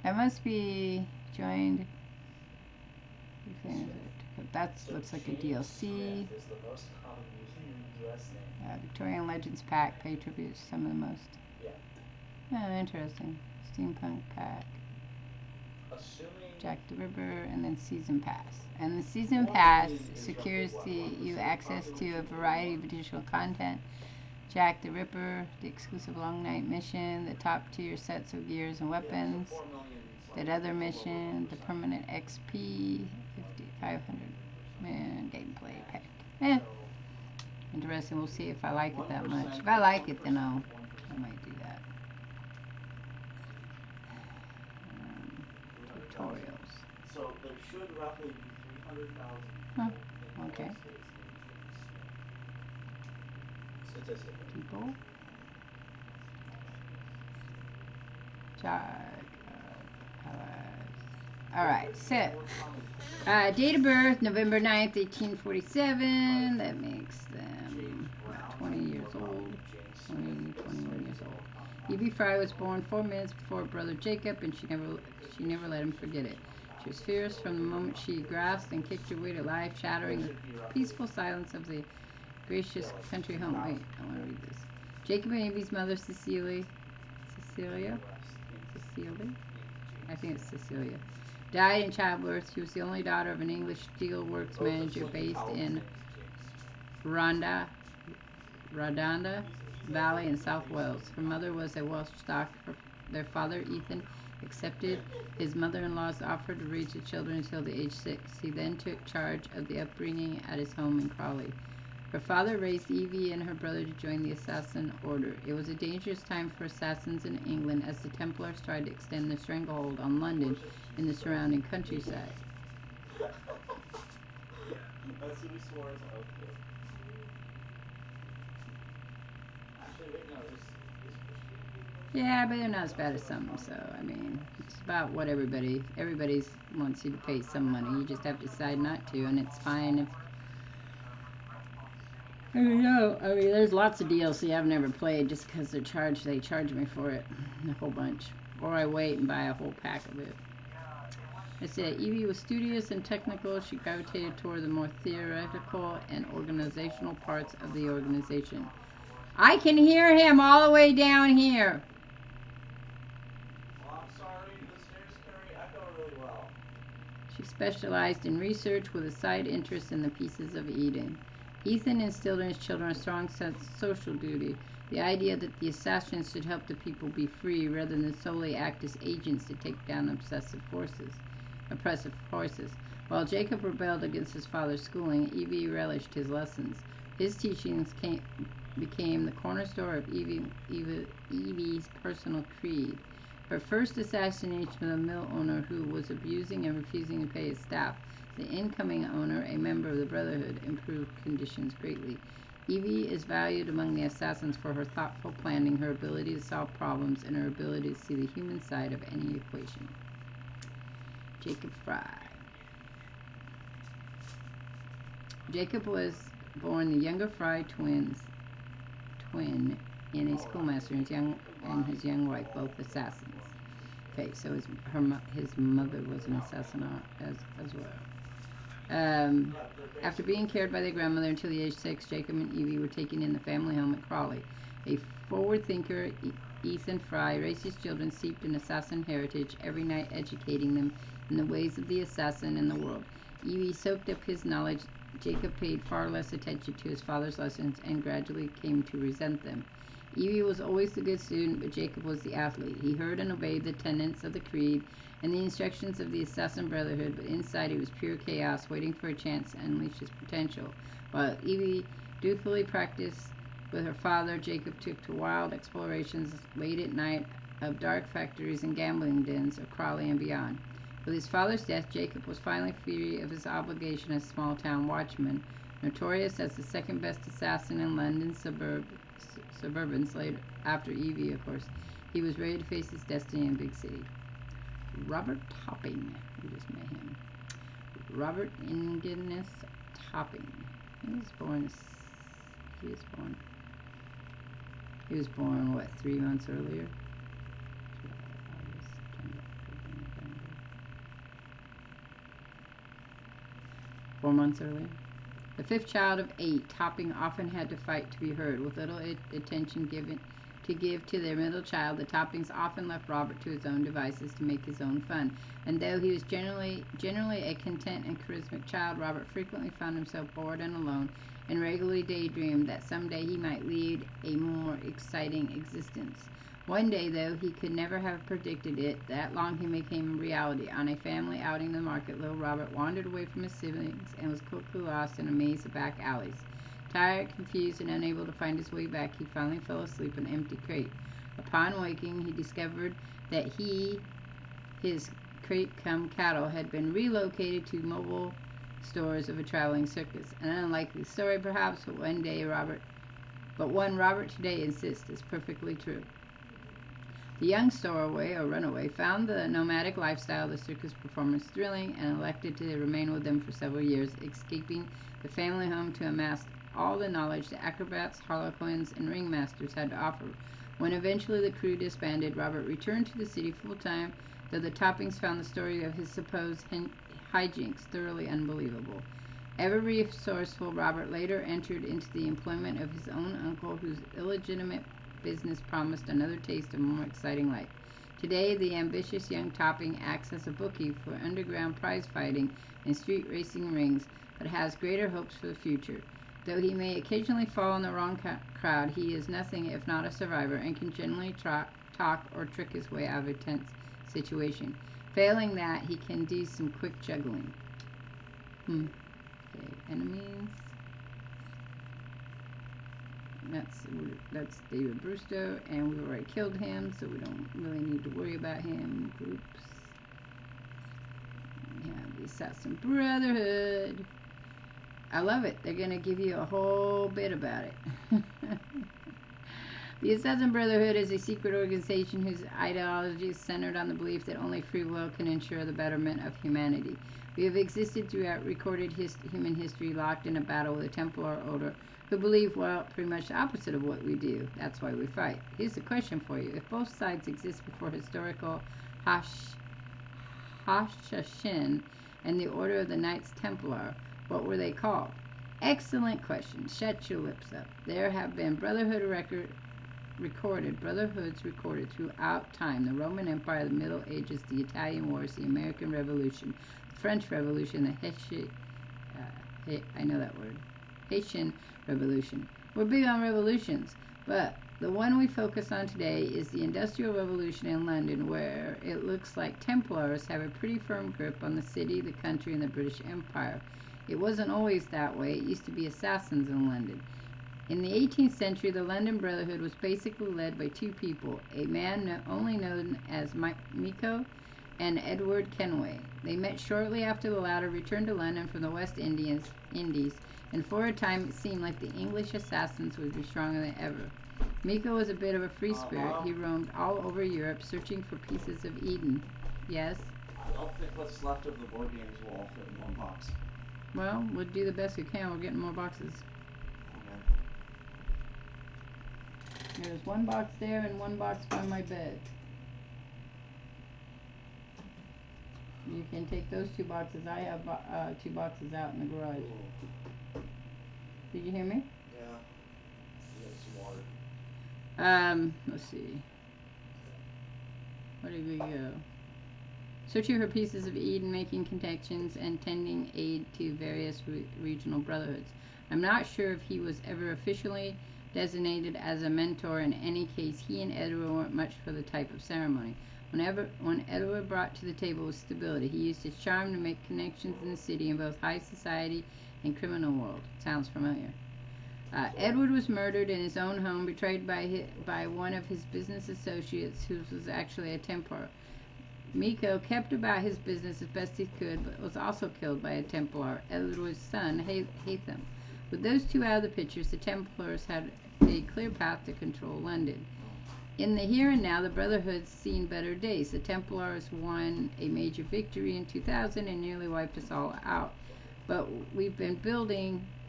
That must be joined. That looks like a DLC. Is the most common US name. Victorian Legends pack. Pay tribute to some of the most. Yeah. Oh, interesting. Steampunk pack. Assuming Jack the Ripper, and then Season Pass. And the Season Pass secures you access to a variety of additional content. Jack the Ripper, the exclusive Long Night mission, the top tier sets of gears and weapons, that other mission, the permanent XP, 500 man gameplay pack. Interesting. We'll see if I like it that much. If I like it, then I might do that. Tutorials. So there should roughly be 300,000 Huh. Okay. People. Alright, so date of birth, November 9th, 1847. That makes them about 20 years old. 21 years old. Evie Fry was born 4 minutes before her brother Jacob, and she never let him forget it. She was fierce from the moment she grasped and kicked her way to life, shattering the peaceful silence of the gracious country home. Wait, I want to read this. Jacob and Evie's mother, Cecilia? I think it's Cecilia. Died in childbirth. She was the only daughter of an English steelworks manager based in Radanda Valley in South Wales. Her mother was a Welsh stock. Their father, Ethan, accepted his mother-in-law's offer to raise the children until the age 6. He then took charge of the upbringing at his home in Crawley. Her father raised Evie and her brother to join the Assassin Order. It was a dangerous time for assassins in England as the Templars tried to extend their stranglehold on London and the surrounding countryside. That's who he swore his oath to. Actually, wait, no, Yeah, but they're not as bad as some, so, I mean, it's about what everybody wants you to pay some money. You just have to decide not to, and it's fine if, I don't know. I mean, there's lots of DLC I've never played just because they charge me for it a whole bunch. Or I wait and buy a whole pack of it. I said Evie was studious and technical. She gravitated toward the more theoretical and organizational parts of the organization. I can hear him all the way down here. Well, I'm sorry, the stairs carry echo really well. She specialized in research with a side interest in the pieces of Eden. Ethan instilled in his children a strong sense of social duty, the idea that the assassins should help the people be free rather than solely act as agents to take down oppressive forces. While Jacob rebelled against his father's schooling, Evie relished his lessons. His teachings became the cornerstone of Evie's personal creed. Her first assassination of a mill owner who was abusing and refusing to pay his staff. The incoming owner, a member of the Brotherhood, improved conditions greatly. Evie is valued among the assassins for her thoughtful planning, her ability to solve problems, and her ability to see the human side of any equation. Jacob Fry. Jacob was born the younger Fry twin in a schoolmaster and his young wife, both assassins. Okay, so his mother was an assassin as well. After being cared by their grandmother until the age 6, Jacob and Evie were taken in the family home at Crawley. A forward thinker, Ethan Fry raised his children steeped in assassin heritage, every night educating them in the ways of the assassin and the world. Evie soaked up his knowledge. Jacob paid far less attention to his father's lessons and gradually came to resent them. Evie was always the good student, but Jacob was the athlete. He heard and obeyed the tenets of the creed and the instructions of the Assassin Brotherhood, but inside he was pure chaos, waiting for a chance to unleash his potential. While Evie dutifully practiced with her father, Jacob took to wild explorations late at night of dark factories and gambling dens of Crawley and beyond. With his father's death, Jacob was finally free of his obligation as small-town watchman. Notorious as the second-best assassin in London's suburbans, later after Evie, of course, he was ready to face his destiny in a big city. Robert Topping, we just met him. Robert Ingenis Topping. He was born, what, 3 months earlier? 4 months earlier. The fifth child of 8, Topping often had to fight to be heard, with little attention given to give to their middle child. The Toppings often left Robert to his own devices to make his own fun, and though he was generally a content and charismatic child, Robert frequently found himself bored and alone, and regularly daydreamed that someday he might lead a more exciting existence. One day, though, he could never have predicted it, that long he became a reality. On a family outing to the market, little Robert wandered away from his siblings and was quickly lost in a maze of back alleys. Tired, confused, and unable to find his way back, he finally fell asleep in an empty crate. Upon waking, he discovered that his crate-cum cattle had been relocated to mobile stores of a traveling circus. An unlikely story, perhaps, but one Robert today insists is perfectly true. The young stowaway, or runaway, found the nomadic lifestyle of the circus performers thrilling and elected to remain with them for several years, escaping the family home to amass all the knowledge the acrobats, harlequins, and ringmasters had to offer. When eventually the crew disbanded, Robert returned to the city full-time, though the Toppings found the story of his supposed hijinks thoroughly unbelievable. Ever resourceful, Robert later entered into the employment of his own uncle, whose illegitimate business promised another taste of more exciting life. Today, the ambitious young Topping acts as a bookie for underground prize fighting and street racing rings, but has greater hopes for the future. Though he may occasionally fall in the wrong crowd, he is nothing if not a survivor and can generally talk or trick his way out of a tense situation. Failing that, he can do some quick juggling. Okay, enemies. That's David Brewster, and we've already killed him, so we don't really need to worry about him. Groups. We have the Assassin Brotherhood. I love it. They're going to give you a whole bit about it. The Assassin Brotherhood is a secret organization whose ideology is centered on the belief that only free will can ensure the betterment of humanity. We have existed throughout recorded human history, locked in a battle with a Templar order who believe, well, pretty much the opposite of what we do. That's why we fight. Here's the question for you. If both sides exist before historical Hashishin and the Order of the Knights Templar, what were they called? Excellent question. Shut your lips up. There have been brotherhoods recorded throughout time. The Roman Empire, the Middle Ages, the Italian Wars, the American Revolution, the French Revolution, the Haitian Revolution. We're big on revolutions, but the one we focus on today is the Industrial Revolution in London, where it looks like Templars have a pretty firm grip on the city, the country, and the British Empire. It wasn't always that way. It used to be assassins in London. In the 18th century, the London Brotherhood was basically led by two people, a man only known as Miko and Edward Kenway. They met shortly after the latter returned to London from the West Indies, and for a time it seemed like the English assassins would be stronger than ever. Miko was a bit of a free spirit. He roamed all over Europe searching for pieces of Eden. Yes? I don't think what's left of the board games will all fit in one box. Well, we'll do the best we can. We're getting more boxes. Okay. There's one box there and one box by my bed. You can take those 2 boxes. I have 2 boxes out in the garage. Ooh. Did you hear me? Yeah. Get some water. Let's see. Where did we go? Searching for pieces of Eden, making connections, and tending aid to various regional brotherhoods. I'm not sure if he was ever officially designated as a mentor. In any case, he and Edward weren't much for the type of ceremony. When Edward brought to the table was stability, he used his charm to make connections in the city in both high society and criminal world. Sounds familiar. Edward was murdered in his own home, betrayed by one of his business associates, who was actually a Templar. Miko kept about his business as best he could, but was also killed by a Templar, Edward's son, Hatham. With those 2 out of the pictures, the Templars had a clear path to control London. In the here and now, the Brotherhood's seen better days. The Templars won a major victory in 2000 and nearly wiped us all out. but we've been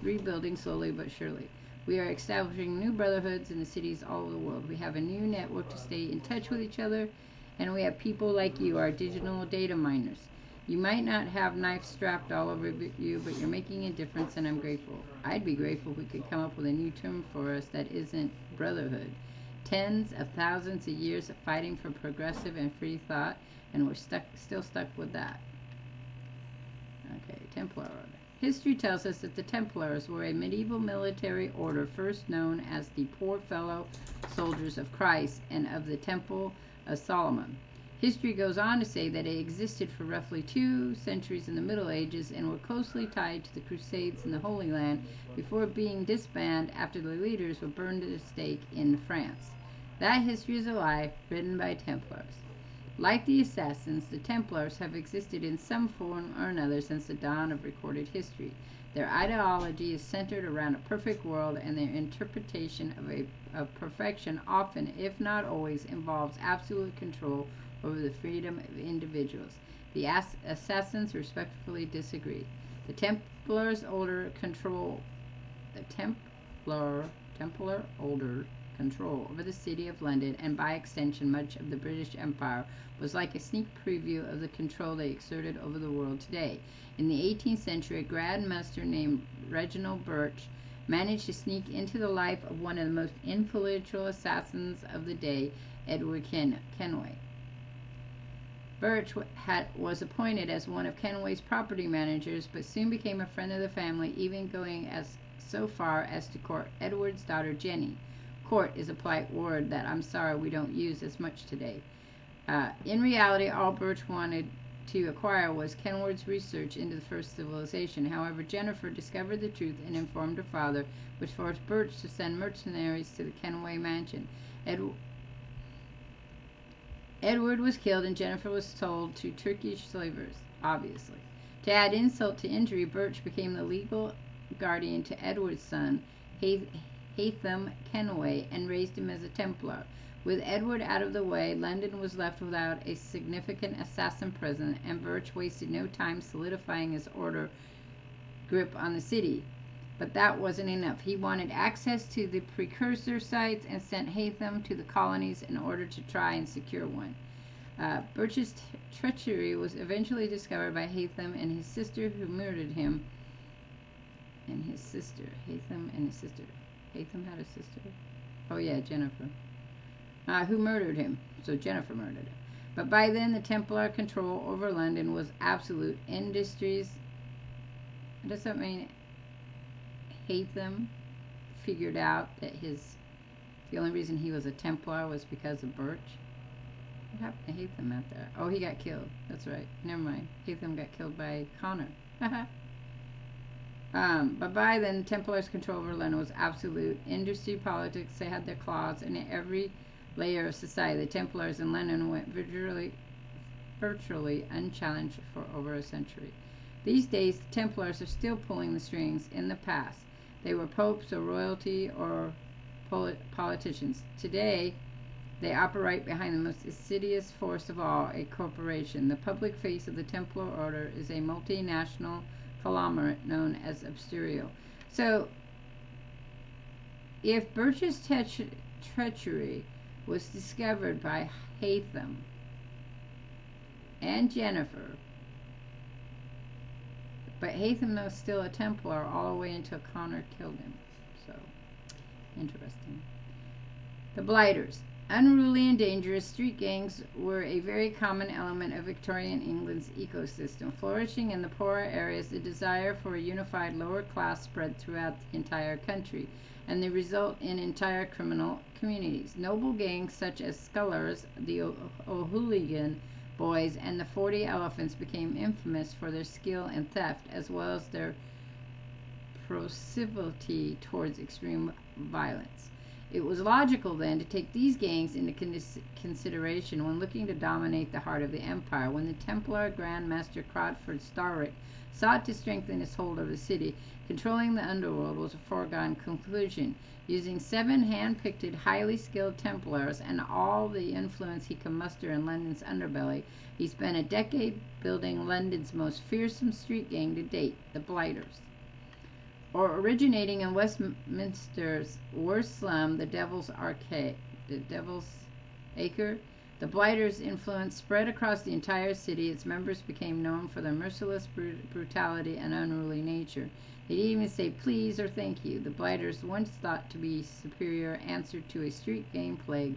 rebuilding slowly but surely. We are establishing new brotherhoods in the cities all over the world. We have a new network to stay in touch with each other, and we have people like you, our digital data miners. You might not have knives strapped all over you, but you're making a difference, and I'm grateful. I'd be grateful if we could come up with a new term for us that isn't brotherhood. Tens of thousands of years of fighting for progressive and free thought, and we're still stuck with that. Okay, Templar Order. History tells us that the Templars were a medieval military order first known as the Poor Fellow Soldiers of Christ and of the Temple of Solomon. History goes on to say that it existed for roughly 2 centuries in the Middle Ages and were closely tied to the Crusades in the Holy Land before being disbanded after the leaders were burned at the stake in France. That history is a lie written by Templars. Like the Assassins, the Templars have existed in some form or another since the dawn of recorded history. Their ideology is centered around a perfect world, and their interpretation of perfection often, if not always, involves absolute control over the freedom of individuals. The Assassins respectfully disagree. The Templars order control. The Templar order control over the city of London, and by extension much of the British Empire, was like a sneak preview of the control they exerted over the world today. In the 18th century, a Grand Master named Reginald Birch managed to sneak into the life of one of the most influential assassins of the day, Edward Kenway. Birch was appointed as one of Kenway's property managers, but soon became a friend of the family, even going so far as to court Edward's daughter Jenny. Court is a polite word that I'm sorry we don't use as much today. In reality, all Birch wanted to acquire was Kenward's research into the first civilization. However, Jennifer discovered the truth and informed her father, which forced Birch to send mercenaries to the Kenway mansion. Edward was killed and Jennifer was sold to Turkish slavers, obviously. To add insult to injury, Birch became the legal guardian to Edward's son, Haytham Kenway, and raised him as a Templar. With Edward out of the way, London was left without a significant assassin presence, and Birch wasted no time solidifying his order grip on the city. But that wasn't enough. He wanted access to the precursor sites and sent Haytham to the colonies in order to try and secure one. Birch's treachery was eventually discovered by Haytham and his sister, who murdered him. Haytham had a sister. Oh yeah, Jennifer. Who murdered him. So Jennifer murdered him. But by then, the Templar control over London was absolute. Industries. Does that mean Haytham figured out that the only reason he was a Templar was because of Birch? What happened to Haytham out there? Oh, he got killed. That's right. Never mind. Haytham got killed by Connor. But by then, the Templars' control over London was absolute. Industry, politics, they had their claws in every layer of society. The Templars in London went virtually unchallenged for over a century. These days, the Templars are still pulling the strings. In the past, they were popes or royalty or politicians. Today, they operate behind the most insidious force of all, a corporation. The public face of the Templar Order is a multinational conglomerate known as Abstergo. So, if Birch's treachery was discovered by Haytham and Jennifer, but Haytham was still a Templar all the way until Connor killed him. So, interesting. The Blighters. Unruly and dangerous street gangs were a very common element of Victorian England's ecosystem. Flourishing in the poorer areas, the desire for a unified lower class spread throughout the entire country, and they result in entire criminal communities. Noble gangs such as Scullers, the O'Hooligan Boys, and the 40 Elephants became infamous for their skill in theft, as well as their proclivity towards extreme violence. It was logical then to take these gangs into consideration when looking to dominate the heart of the empire. When the Templar Grand Master Crawford Starrick sought to strengthen his hold over the city, controlling the underworld was a foregone conclusion. Using 7 hand-picked, highly skilled Templars and all the influence he could muster in London's underbelly, he spent a decade building London's most fearsome street gang to date, the Blighters. Or originating in Westminster's worst slum, the Devil's Acre, the Blighters' influence spread across the entire city. Its members became known for their merciless brutality and unruly nature. They didn't even say please or thank you. The Blighters, once thought to be superior answer to a street gang plague,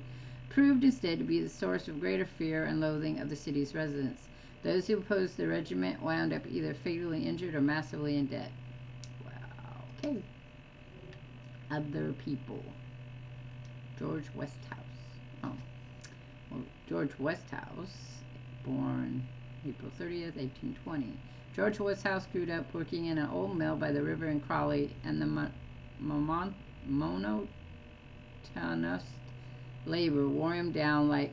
proved instead to be the source of greater fear and loathing of the city's residents. Those who opposed the regiment wound up either fatally injured or massively in debt. Wow. Okay. Other people. George Westhouse. Oh. Well, George Westhouse, born April 30th, 1820. George Westhouse grew up working in an old mill by the river in Crawley, and the monotonous labor wore him down like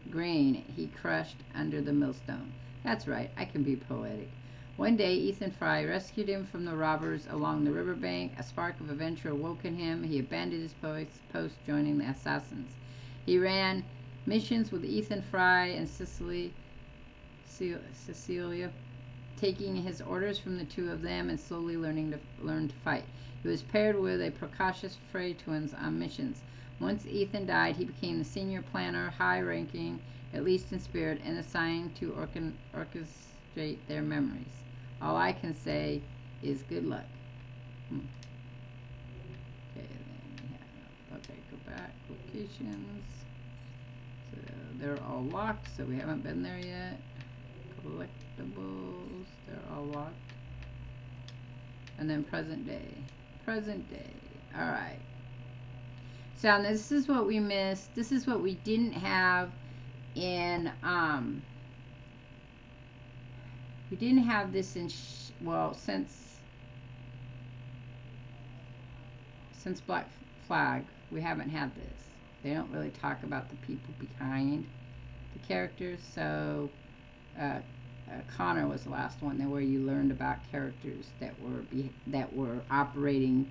grain he crushed under the millstone. That's right, I can be poetic. One day, Ethan Fry rescued him from the robbers along the riverbank. A spark of adventure awoke in him. He abandoned his post, joining the assassins. He ran missions with Ethan Fry and Cecilia, taking his orders from the two of them and slowly learned to fight. He was paired with a precocious Frey twins on missions. Once Ethan died, he became the senior planner, high-ranking, at least in spirit, and assigned to orchestrate their memories. All I can say is good luck. Okay, then go back. Locations. So they're all locked, so we haven't been there yet. Collectibles, they're all locked. And then present day. Alright. So this is what we missed. This is what we didn't have in we didn't have this in well, since Black Flag we haven't had this. They don't really talk about the people behind the characters. So Connor was the last one there where you learned about characters that were operating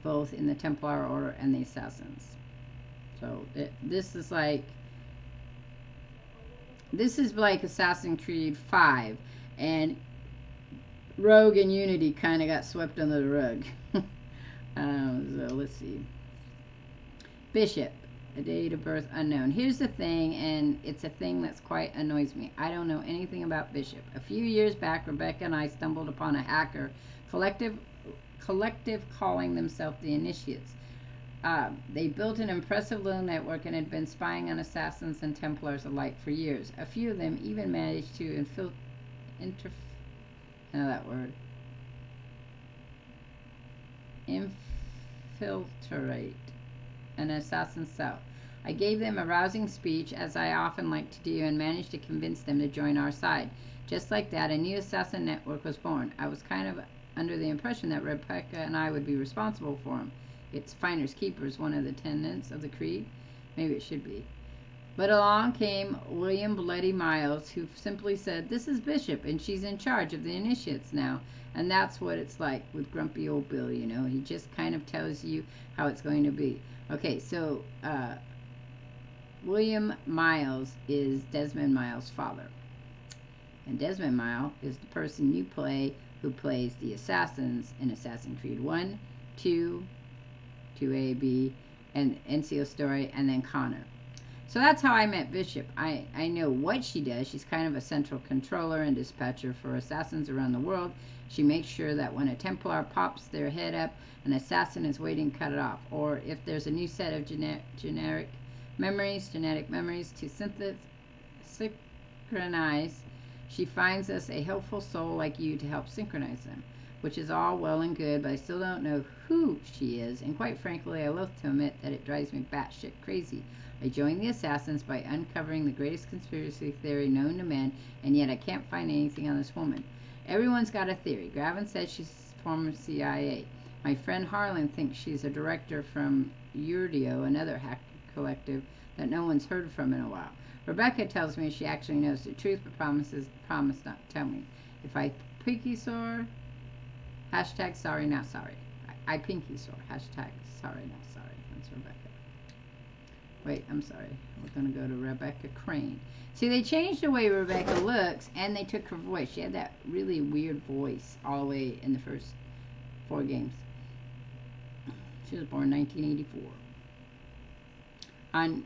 both in the Templar Order and the Assassins. So this is like Assassin's Creed 5, and Rogue and Unity kind of got swept under the rug. So let's see. Bishop. A date of birth unknown. Here's the thing, and it's a thing that's quite annoys me. I don't know anything about Bishop. A few years back, Rebecca and I stumbled upon a hacker collective calling themselves the Initiates. They built an impressive little network and had been spying on assassins and Templars alike for years. A few of them even managed to infiltrate an assassin's cell. I gave them a rousing speech, as I often like to do, and managed to convince them to join our side. Just like that, a new assassin network was born. I was kind of under the impression that Rebecca and I would be responsible for him. It's finders keepers, one of the tenets of the creed. Maybe it should be. But along came William Bloody Miles, who simply said, "This is Bishop, and she's in charge of the Initiates now." And that's what it's like with grumpy old Bill, you know. He just kind of tells you how it's going to be. Okay, so William Miles is Desmond Miles' father. And Desmond Miles is the person you play who plays the assassins in Assassin's Creed 1, 2, 2A, B, and NCO Story, and then Connor. So that's how I met Bishop. I know what she does. She's kind of a central controller and dispatcher for assassins around the world. She makes sure that when a Templar pops their head up, an assassin is waiting to cut it off. Or if there's a new set of genetic memories to synchronize, she finds us a helpful soul like you to help synchronize them. Which is all well and good, but I still don't know who she is. And quite frankly, I loathe to admit that it drives me batshit crazy. I joined the Assassins by uncovering the greatest conspiracy theory known to men, and yet I can't find anything on this woman. Everyone's got a theory. Gravin says she's former CIA. My friend Harlan thinks she's a director from Urdio, another hack collective that no one's heard from in a while. Rebecca tells me she actually knows the truth, but promised not to tell me. If I pinky sore, hashtag sorry, not sorry. I pinky sore, hashtag sorry, not sorry. That's Rebecca. Wait, I'm sorry. We're going to go to Rebecca Crane. See, they changed the way Rebecca looks, and they took her voice. She had that really weird voice all the way in the first 4 games. She was born in 1984.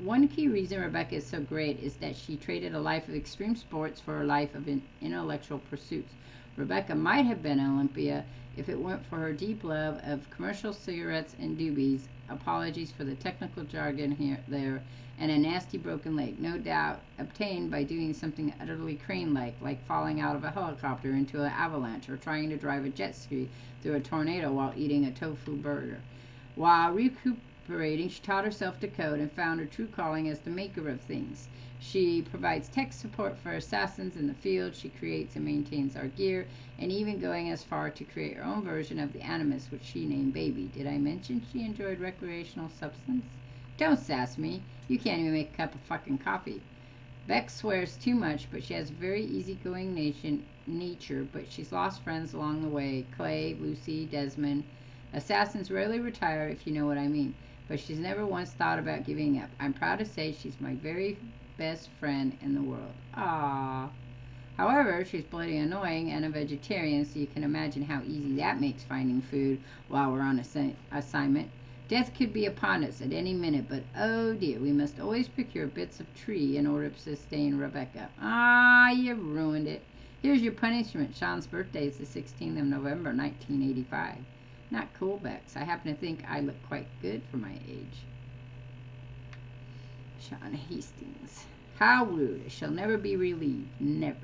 One key reason Rebecca is so great is that she traded a life of extreme sports for a life of intellectual pursuits. Rebecca might have been an Olympia if it weren't for her deep love of commercial cigarettes and doobies. Apologies for the technical jargon there, and a nasty broken leg, no doubt obtained by doing something utterly Crane-like falling out of a helicopter into an avalanche or trying to drive a jet ski through a tornado while eating a tofu burger. While recuperating, she taught herself to code and found her true calling as the maker of things. She provides tech support for assassins in the field. She creates and maintains our gear, and even going as far to create her own version of the Animus, which she named Baby. Did I mention she enjoyed recreational substance? Don't sass me. You can't even make a cup of fucking coffee. Beck swears too much, but she has very easygoing nature, but she's lost friends along the way. Clay, Lucy, Desmond. Assassins rarely retire, if you know what I mean, but she's never once thought about giving up. I'm proud to say she's my very best friend in the world. Ah. However, she's bloody annoying and a vegetarian, so you can imagine how easy that makes finding food while we're on assignment. Death could be upon us at any minute, but oh dear, we must always procure bits of tree in order to sustain Rebecca. Ah, you ruined it. Here's your punishment. Sean's birthday is the 16th of November, 1985. Not cool, Bex. I happen to think I look quite good for my age. Sean Hastings. How rude. I shall never be relieved. Never.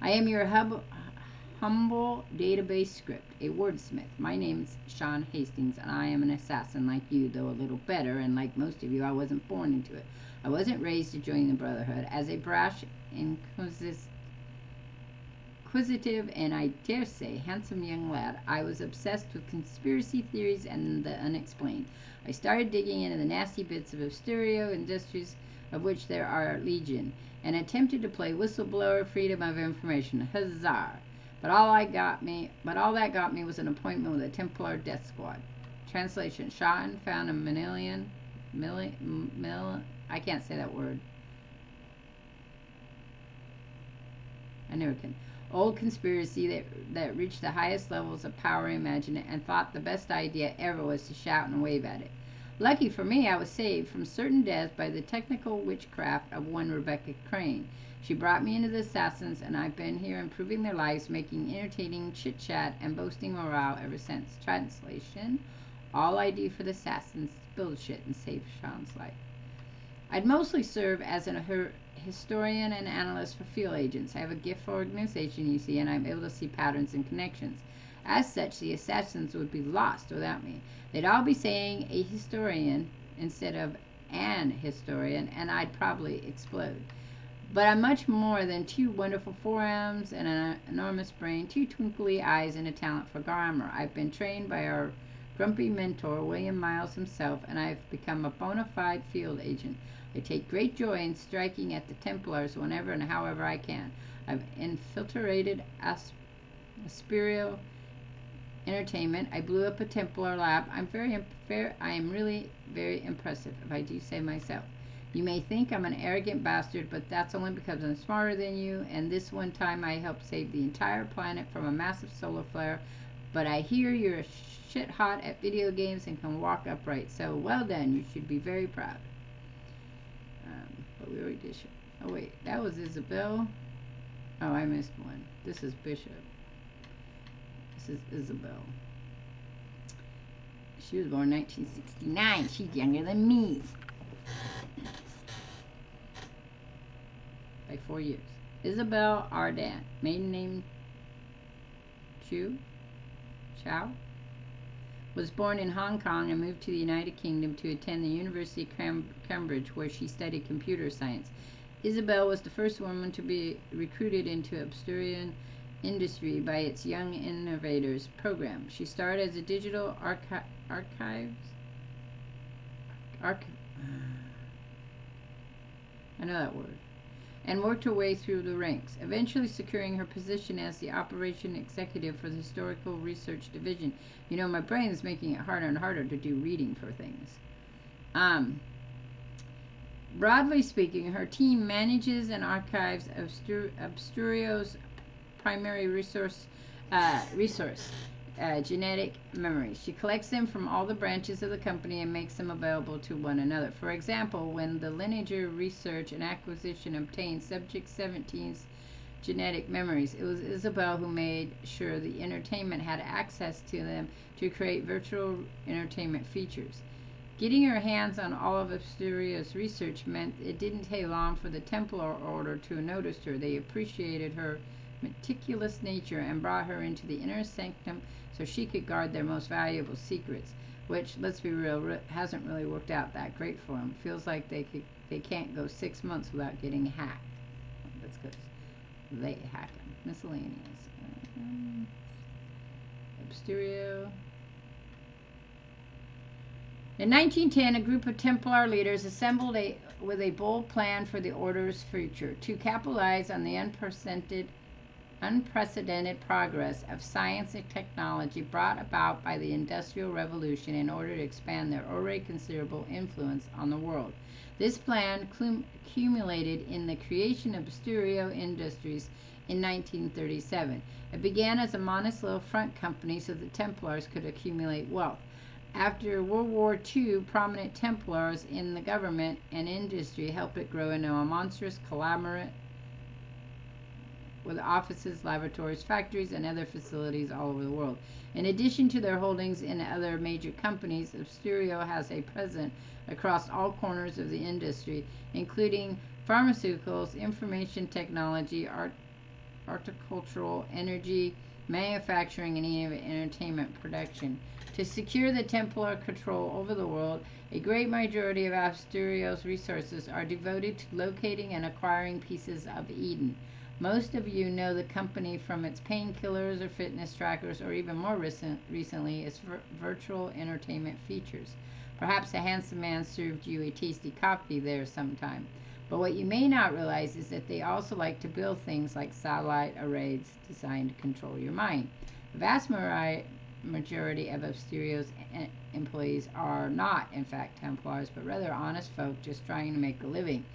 I am your humble database script, a wordsmith. My name's Sean Hastings, and I am an assassin like you, though a little better, and like most of you, I wasn't born into it. I wasn't raised to join the Brotherhood. As a brash, inquisitive, and I dare say handsome young lad, I was obsessed with conspiracy theories and the unexplained. I started digging into the nasty bits of Abstergo industries, of which there are legion, and attempted to play whistleblower freedom of information. Huzzah! But all that got me was an appointment with a Templar death squad. Translation: Sean found a I can't say that word. I never can. Old conspiracy that reached the highest levels of power imagined and thought the best idea ever was to shout and wave at it. Lucky for me, I was saved from certain death by the technical witchcraft of one Rebecca Crane. She brought me into the Assassins, and I've been here improving their lives, making entertaining chit-chat, and boasting morale ever since. Translation: all I do for the Assassins is build shit and save Sean's life. I'd mostly serve as a historian and analyst for field agents. I have a gift for organization, you see, and I'm able to see patterns and connections. As such, the Assassins would be lost without me. They'd all be saying a historian instead of an historian, and I'd probably explode. But I'm much more than 2 wonderful forearms and an enormous brain, 2 twinkly eyes, and a talent for grammar. I've been trained by our grumpy mentor, William Miles himself, and I've become a bona fide field agent. I take great joy in striking at the Templars whenever and however I can. I've infiltrated Aspirio Entertainment. I blew up a Templar lab. I am really very impressive, if I do say myself. You may think I'm an arrogant bastard, but that's only because I'm smarter than you, and this one time I helped save the entire planet from a massive solar flare. But I hear you're shit hot at video games and can walk upright, so well done. You should be very proud. But we already did shit. Oh wait, that was Isabel. Oh, I missed one. This is Bishop. This is Isabel. She was born in 1969. She's younger than me. By 4 years. Isabel Ardan. Maiden name Chow. Was born in Hong Kong and moved to the United Kingdom to attend the University of Cambridge, where she studied computer science. Isabel was the first woman to be recruited into Absterian industry by its Young Innovators program. She started as a digital archives. I know that word. And worked her way through the ranks, eventually securing her position as the operation executive for the Historical Research Division. You know, my brain is making it harder and harder to do reading for things. Broadly speaking, her team manages and archives Absterio's primary resource, genetic memories. She collects them from all the branches of the company and makes them available to one another. For example, when the Lineager Research and Acquisition obtained Subject 17's genetic memories, it was Isabel who made sure the entertainment had access to them to create virtual entertainment features. Getting her hands on all of Absterio's research meant it didn't take long for the Templar Order to notice her. They appreciated her meticulous nature and brought her into the inner sanctum so she could guard their most valuable secrets, which, let's be real, hasn't really worked out that great for them. Feels like they can't go 6 months without getting hacked. That's because they hack them. Miscellaneous. Absterio. In 1910, a group of Templar leaders assembled with a bold plan for the Order's future to capitalize on the unprecedented progress of science and technology brought about by the Industrial Revolution in order to expand their already considerable influence on the world. This plan culminated in the creation of Absterio Industries in 1937. It began as a modest little front company so the Templars could accumulate wealth. After World War II, prominent Templars in the government and industry helped it grow into a monstrous conglomerate with offices, laboratories, factories, and other facilities all over the world. In addition to their holdings in other major companies, Absterio has a presence across all corners of the industry, including pharmaceuticals, information technology, horticultural, energy, manufacturing, and even entertainment production. To secure the Templar control over the world, a great majority of Absterio's resources are devoted to locating and acquiring pieces of Eden. Most of you know the company from its painkillers or fitness trackers, or even more recently, its virtual entertainment features. Perhaps a handsome man served you a tasty coffee there sometime. But what you may not realize is that they also like to build things like satellite arrays designed to control your mind. The vast majority of Absterio's employees are not, in fact, Templars, but rather honest folk just trying to make a living.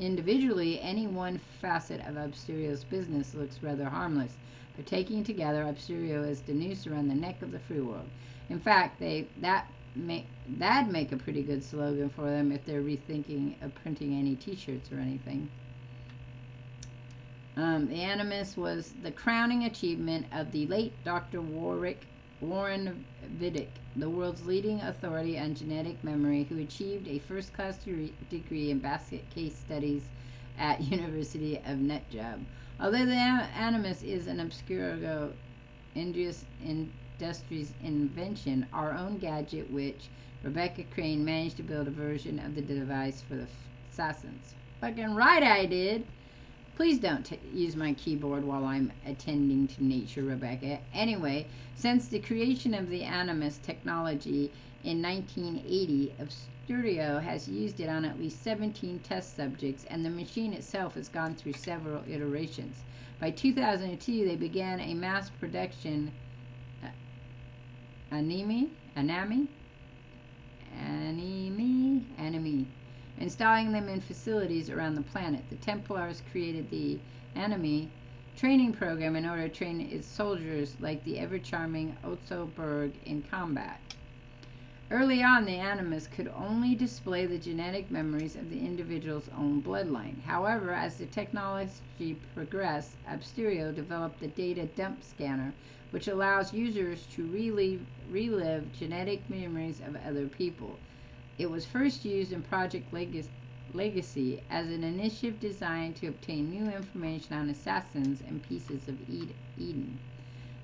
Individually, any one facet of Absterio's business looks rather harmless, but taking together, Absterio is the noose around the neck of the free world. In fact, that'd make a pretty good slogan for them if they're rethinking of printing any t-shirts or anything. The Animus was the crowning achievement of the late Dr. Warren Vidic, the world's leading authority on genetic memory, who achieved a first-class degree in basket case studies at University of Nutjob. Although the Animus is an Abstergo Industries invention, our own gadget, which Rebecca Crane managed to build a version of the device for the assassins. Fucking right I did! Please don't use my keyboard while I'm attending to nature, Rebecca. Anyway, since the creation of the Animus technology in 1980, Absterio has used it on at least 17 test subjects, and the machine itself has gone through several iterations. By 2002, they began a mass production anime, installing them in facilities around the planet. The Templars created the anime training program in order to train its soldiers like the ever-charming Otto Berg in combat. Early on, the Animus could only display the genetic memories of the individual's own bloodline. However, as the technology progressed, Absterio developed the data dump scanner, which allows users to relive genetic memories of other people. It was first used in Project Legacy as an initiative designed to obtain new information on assassins and pieces of Eden.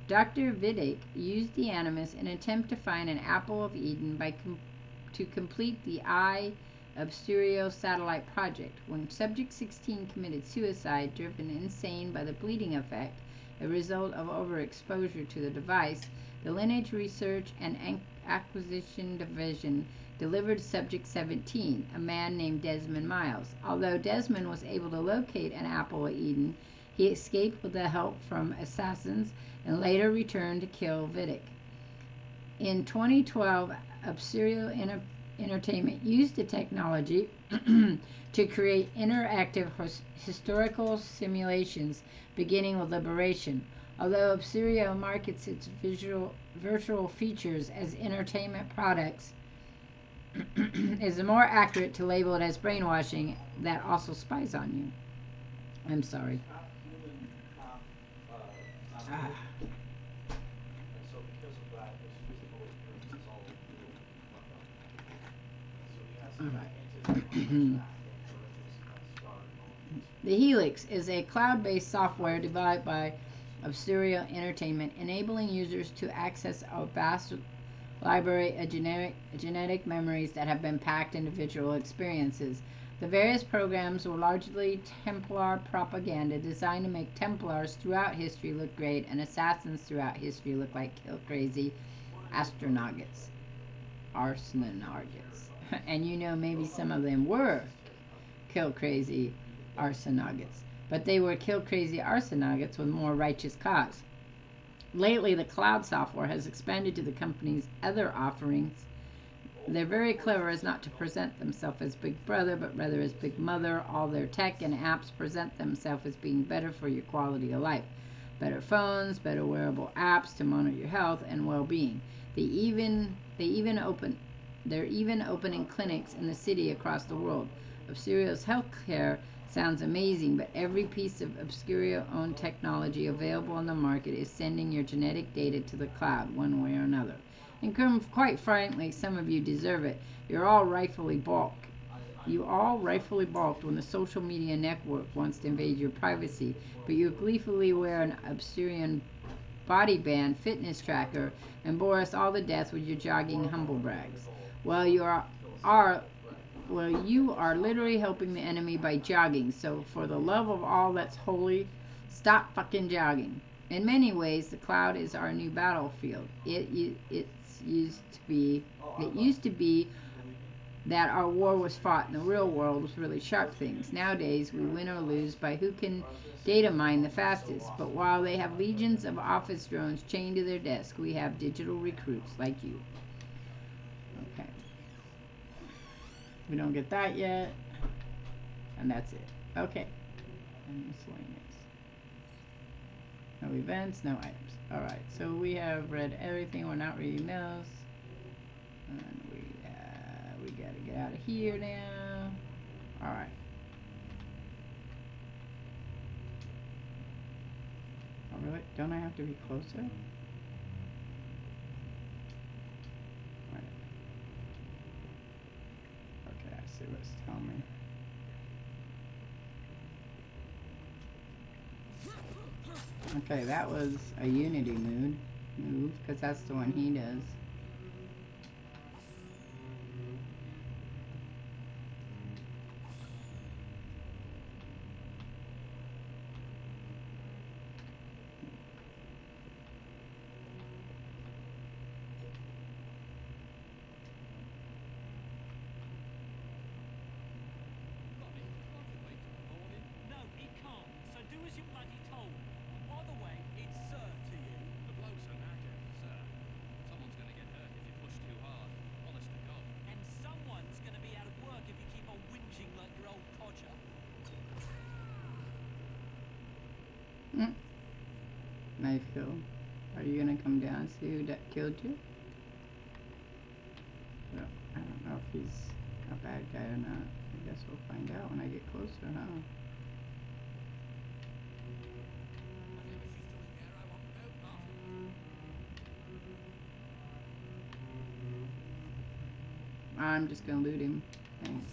Dr. Vidic used the Animus in an attempt to find an apple of Eden to complete the Absterio satellite project. When Subject 16 committed suicide, driven insane by the bleeding effect, a result of overexposure to the device, the Lineage Research and Acquisition Division delivered Subject 17, a man named Desmond Miles. Although Desmond was able to locate an apple of Eden, he escaped with the help from assassins and later returned to kill Vidic. In 2012, Obsidian Entertainment used the technology to create interactive historical simulations beginning with Liberation. Although Obsidian markets its virtual features as entertainment products, it is more accurate to label it as brainwashing that also spies on you. I'm sorry. So because of that, his physical appearance is all really fucked up. So he has Alright. The Helix is a cloud-based software developed by Obsidian Entertainment, enabling users to access a vast library of genetic memories that have been packed into visual experiences. The various programs were largely Templar propaganda designed to make Templars throughout history look great and assassins throughout history look like kill-crazy arsonauts. And you know, maybe some of them were kill-crazy arsonauts, but they were kill-crazy arsonauts with more righteous cause. Lately, the cloud software has expanded to the company's other offerings. They're very clever as not to present themselves as Big Brother, but rather as Big Mother. All their tech and apps present themselves as being better for your quality of life. Better phones, better wearable apps to monitor your health and well-being. They're even opening clinics in the city across the world. Obscurio's healthcare sounds amazing, but every piece of Obscurio-owned technology available on the market is sending your genetic data to the cloud one way or another. And quite frankly, some of you deserve it. You all rightfully balked when the social media network wants to invade your privacy, but you gleefully wear an Obsidian body band fitness tracker and bore us all to death with your jogging humble brags. Well, you are literally helping the enemy by jogging, so for the love of all that's holy, stop fucking jogging. In many ways, the cloud is our new battlefield. It used to be that our war was fought in the real world with really sharp things. Nowadays, we win or lose by who can data mine the fastest. But while they have legions of office drones chained to their desk, we have digital recruits like you. Okay. We don't get that yet. And that's it. Okay. And miscellaneous. No events, no items. Alright, so we have read everything. We're not reading those. And we gotta get out of here now. Alright. Oh, really? Don't I have to be closer? Alright. Okay, I see what it's telling me. Okay, that was a Unity move, because that's the one he does. Knife kill. Are you gonna come down and see who that killed you? Well, I don't know if he's a bad guy or not. I guess we'll find out when I get closer, huh? I'm just gonna loot him. Thanks.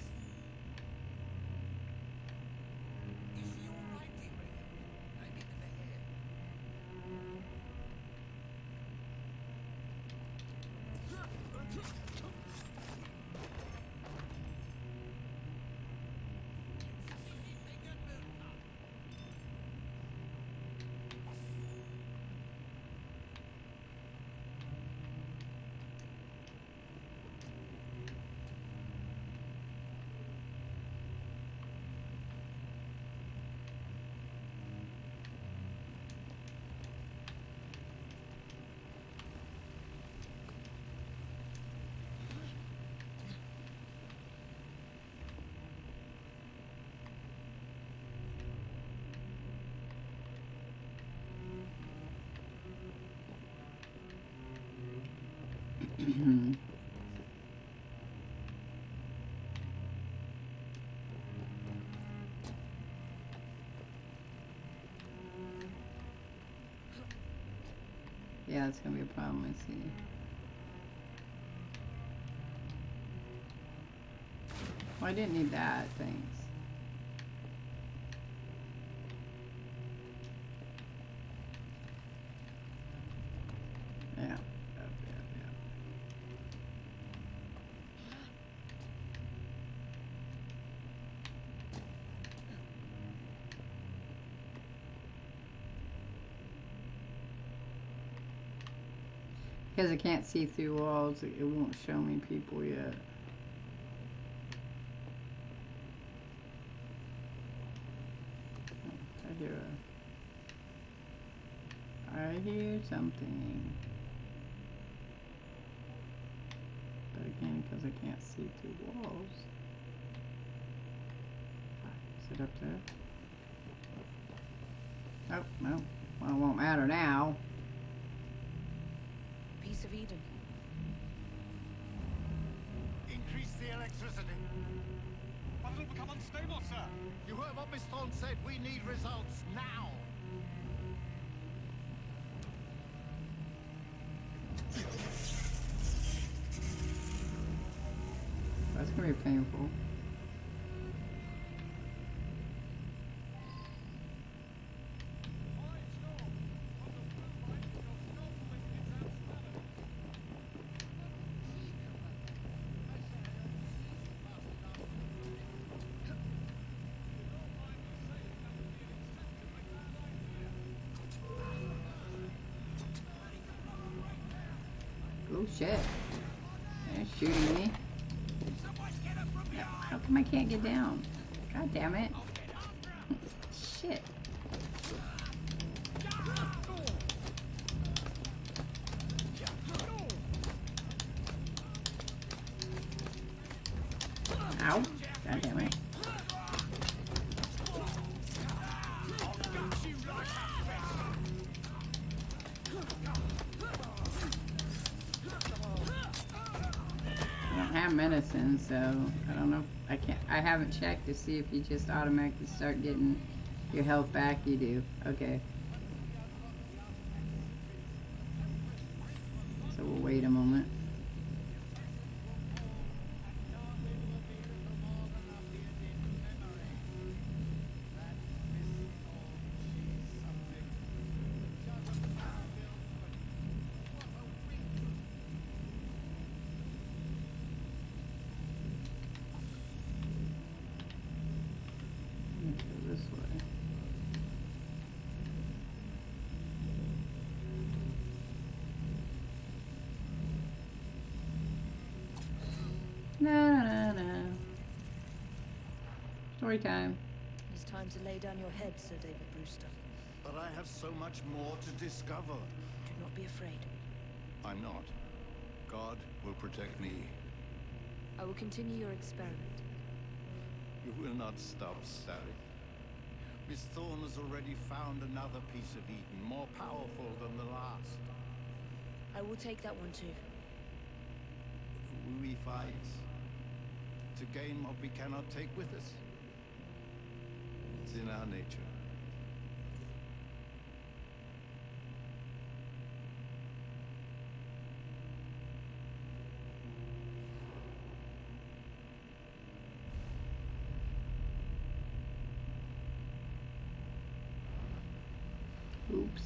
Yeah, it's gonna be a problem, I see. Well, I didn't need that, thanks. Yeah. Because I can't see through walls, it won't show me people yet. I hear something. But again, because I can't see through walls. Is it up there? Oh, no. Well, it won't matter now. Piece of Eden. Increase the electricity. But it'll become unstable, sir. You heard what Miss Thorne said. We need results now. That's gonna be painful. Oh shit. They're shooting me. How come I can't get down? God damn it. Shit. Ow. God damn it. Medicine, so I don't know. I haven't checked to see if you just automatically start getting your health back. You do. Okay. So we'll wait a moment. No. Story time. It's time to lay down your head, Sir David Brewster. But I have so much more to discover. Do not be afraid. I'm not. God will protect me. I will continue your experiment. You will not stop, Sally. Miss Thorne has already found another piece of Eden, more powerful than the last. I will take that one too. We fight to gain what we cannot take with us. It's in our nature. Oops.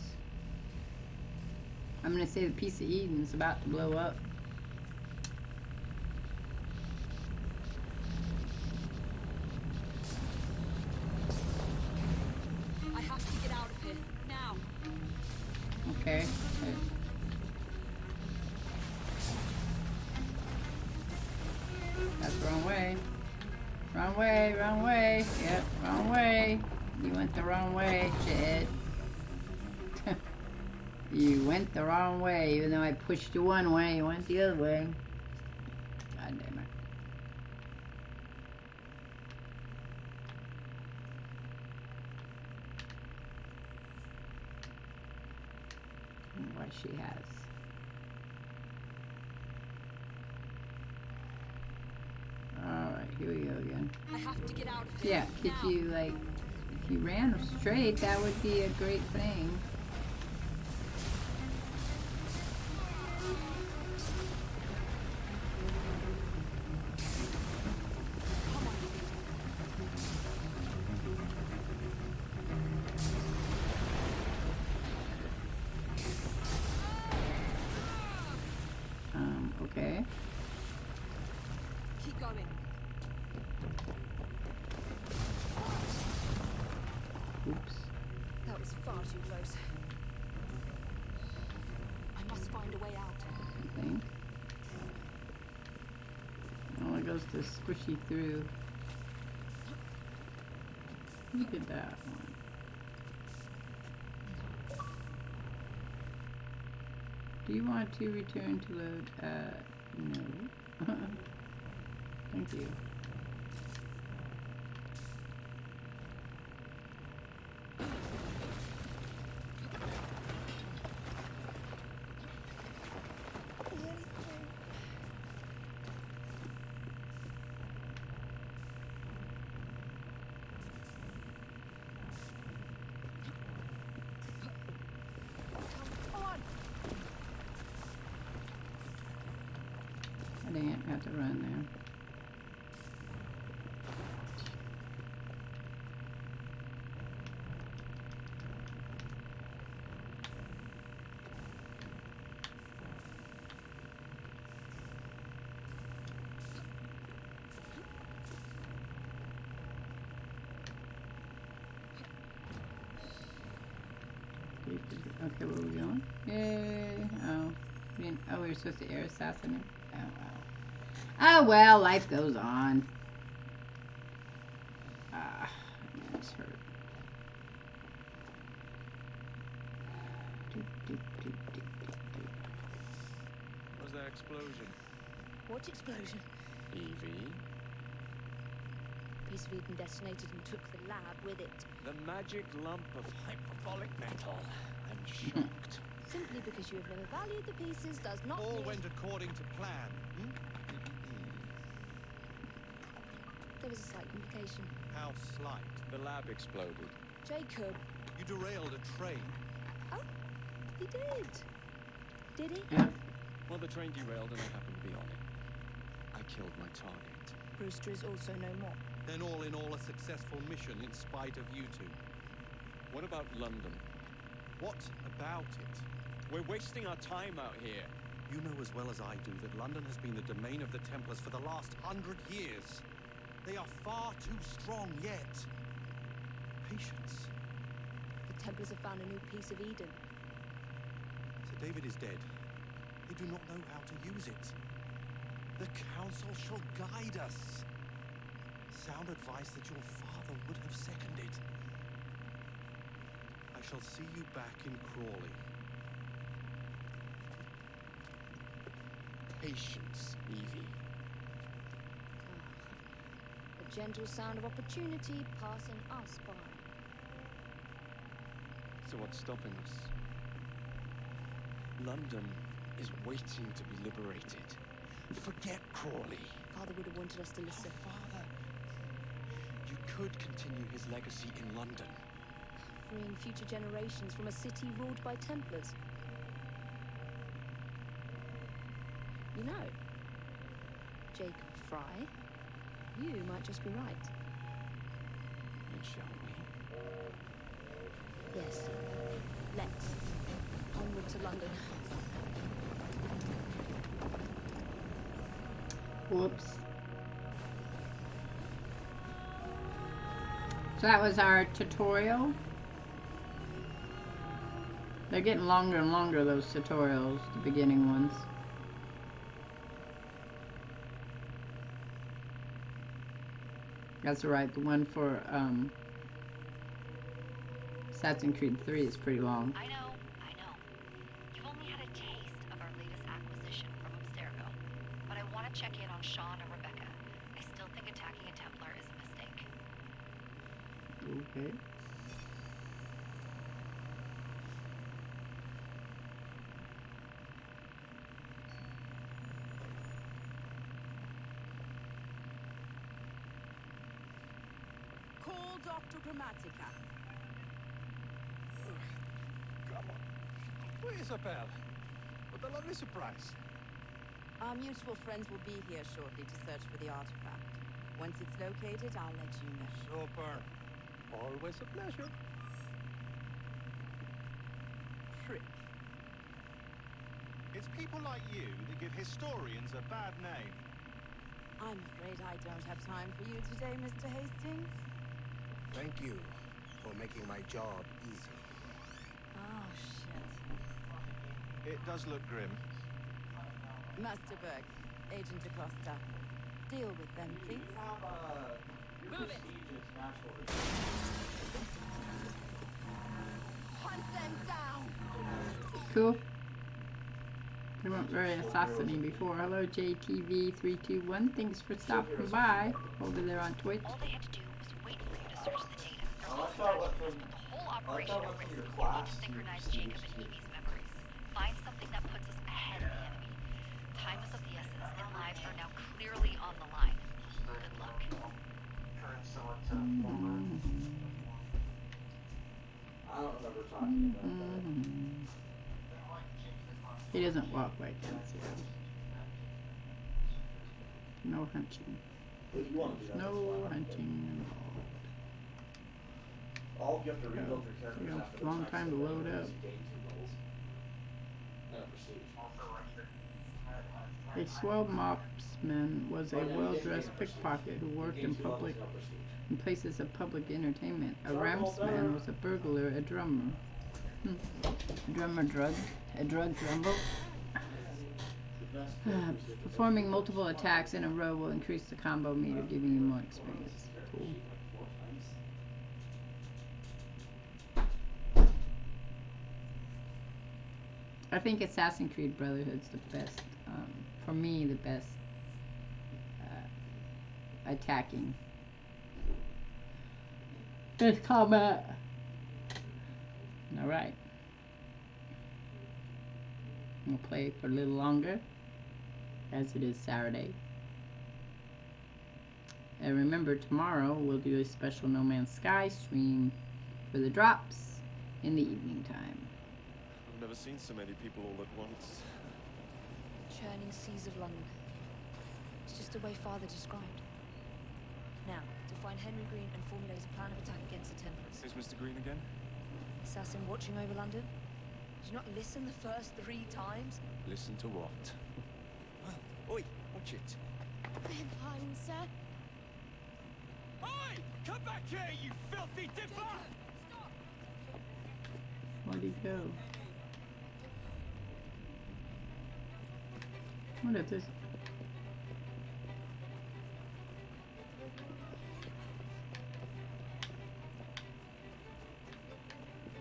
I'm gonna say the piece of Eden's about to blow up. I have to get out of here now. Okay. That's the wrong way. Wrong way, wrong way. Yep, wrong way. You went the wrong way, shit. You went the wrong way, even though I pushed you one way, you went the other way. God damn it. What she has. Alright, here we go again. I have to get out of here. Yeah, could now. you, like, if you ran straight, that would be a great thing. Okay. Keep going. Oops. That was far too close. I must find a way out. I think. Oh, it goes to squishy through. Look at that one. Do you want to return to load? No. Thank you. I didn't have to run there. Okay, where are we going? Yay! Oh, we were supposed to air assassinate. Oh well. Oh well, life goes on. Ah, my hands hurt. Was that explosion? What explosion? Evie? Piece of Eden detonated and took the lab with it. The magic lump of hyperbolic metal. I'm shocked. Simply because you have never valued the pieces does not All mean... went according to plan. There was a slight complication. How slight? The lab exploded. Jacob. You derailed a train. Oh, he did. Did he? Yeah. Well, the train derailed and I happened to be on it. I killed my target. Brewster is also no more. Then all in all a successful mission in spite of you two. What about London? What about it? We're wasting our time out here. You know as well as I do that London has been the domain of the Templars for the last 100 years. They are far too strong yet. Patience. The Templars have found a new piece of Eden. Sir David is dead. They do not know how to use it. The Council shall guide us. Sound advice that your father would have seconded. I shall see you back in Crawley. Patience, Evie. A gentle sound of opportunity passing us by. So what's stopping us? London is waiting to be liberated. Forget Crawley. Father would have wanted us to listen. Father, you could continue his legacy in London. Freeing future generations from a city ruled by Templars. You know, Jacob Fry, you might just be right. And shall we? Yes. Let's. Onward to London. Whoops. So that was our tutorial. They're getting longer and longer, those tutorials, the beginning ones. That's right, the one for Assassin's Creed 3 is pretty long. I know. You've only had a taste of our latest acquisition from Abstergo, but I want to check in on Sean and Rebecca. I still think attacking a Templar is a mistake. Okay. Dr. Grammatica. Come on. Where is Isabel? What a lovely surprise. Our mutual friends will be here shortly to search for the artifact. Once it's located, I'll let you know. Super. Always a pleasure. Prick. It's people like you that give historians a bad name. I'm afraid I don't have time for you today, Mr. Hastings. Thank you for making my job easy. Oh, shit. It does look grim. Master Berg, Agent Acosta. Deal with them, please. Move it! Hunt them down! Cool. They weren't very assassiny before. Hello JTV321. Thanks for stopping by over there on Twitch. All they had to do was wait for you to search the data. I thought what from The whole operation at risk. You need to synchronize Jacob and Evie's memories. Find something that puts us ahead of the enemy. Time is of the essence, and lives are now clearly on the line. Good luck. I don't remember talking about that. He doesn't walk like that, so. No hunting. No hunting involved. All you have to rebuild your characters Takes after a long time to load up. A swell mobsman was a well-dressed pickpocket who worked in places of public entertainment. A ramsman was a burglar, a drummer. A drug drummer. Performing multiple attacks in a row will increase the combo meter, giving you more experience. Cool. I think Assassin's Creed Brotherhood's the best, for me, the best attacking. Best combat. Alright. We'll play for a little longer, as it is Saturday. And remember, tomorrow we'll do a special No Man's Sky stream for the drops in the evening time. I've never seen so many people all at once. Churning seas of London. It's just the way Father described. Now, to find Henry Green and formulate a plan of attack against the Templars. Is Mr. Green again? Assassin watching over London? Did you not listen the first 3 times? Listen to what? Oi, watch it. Beg pardon, sir. Oi! Come back here, you filthy dipper! Where'd he go? What is this?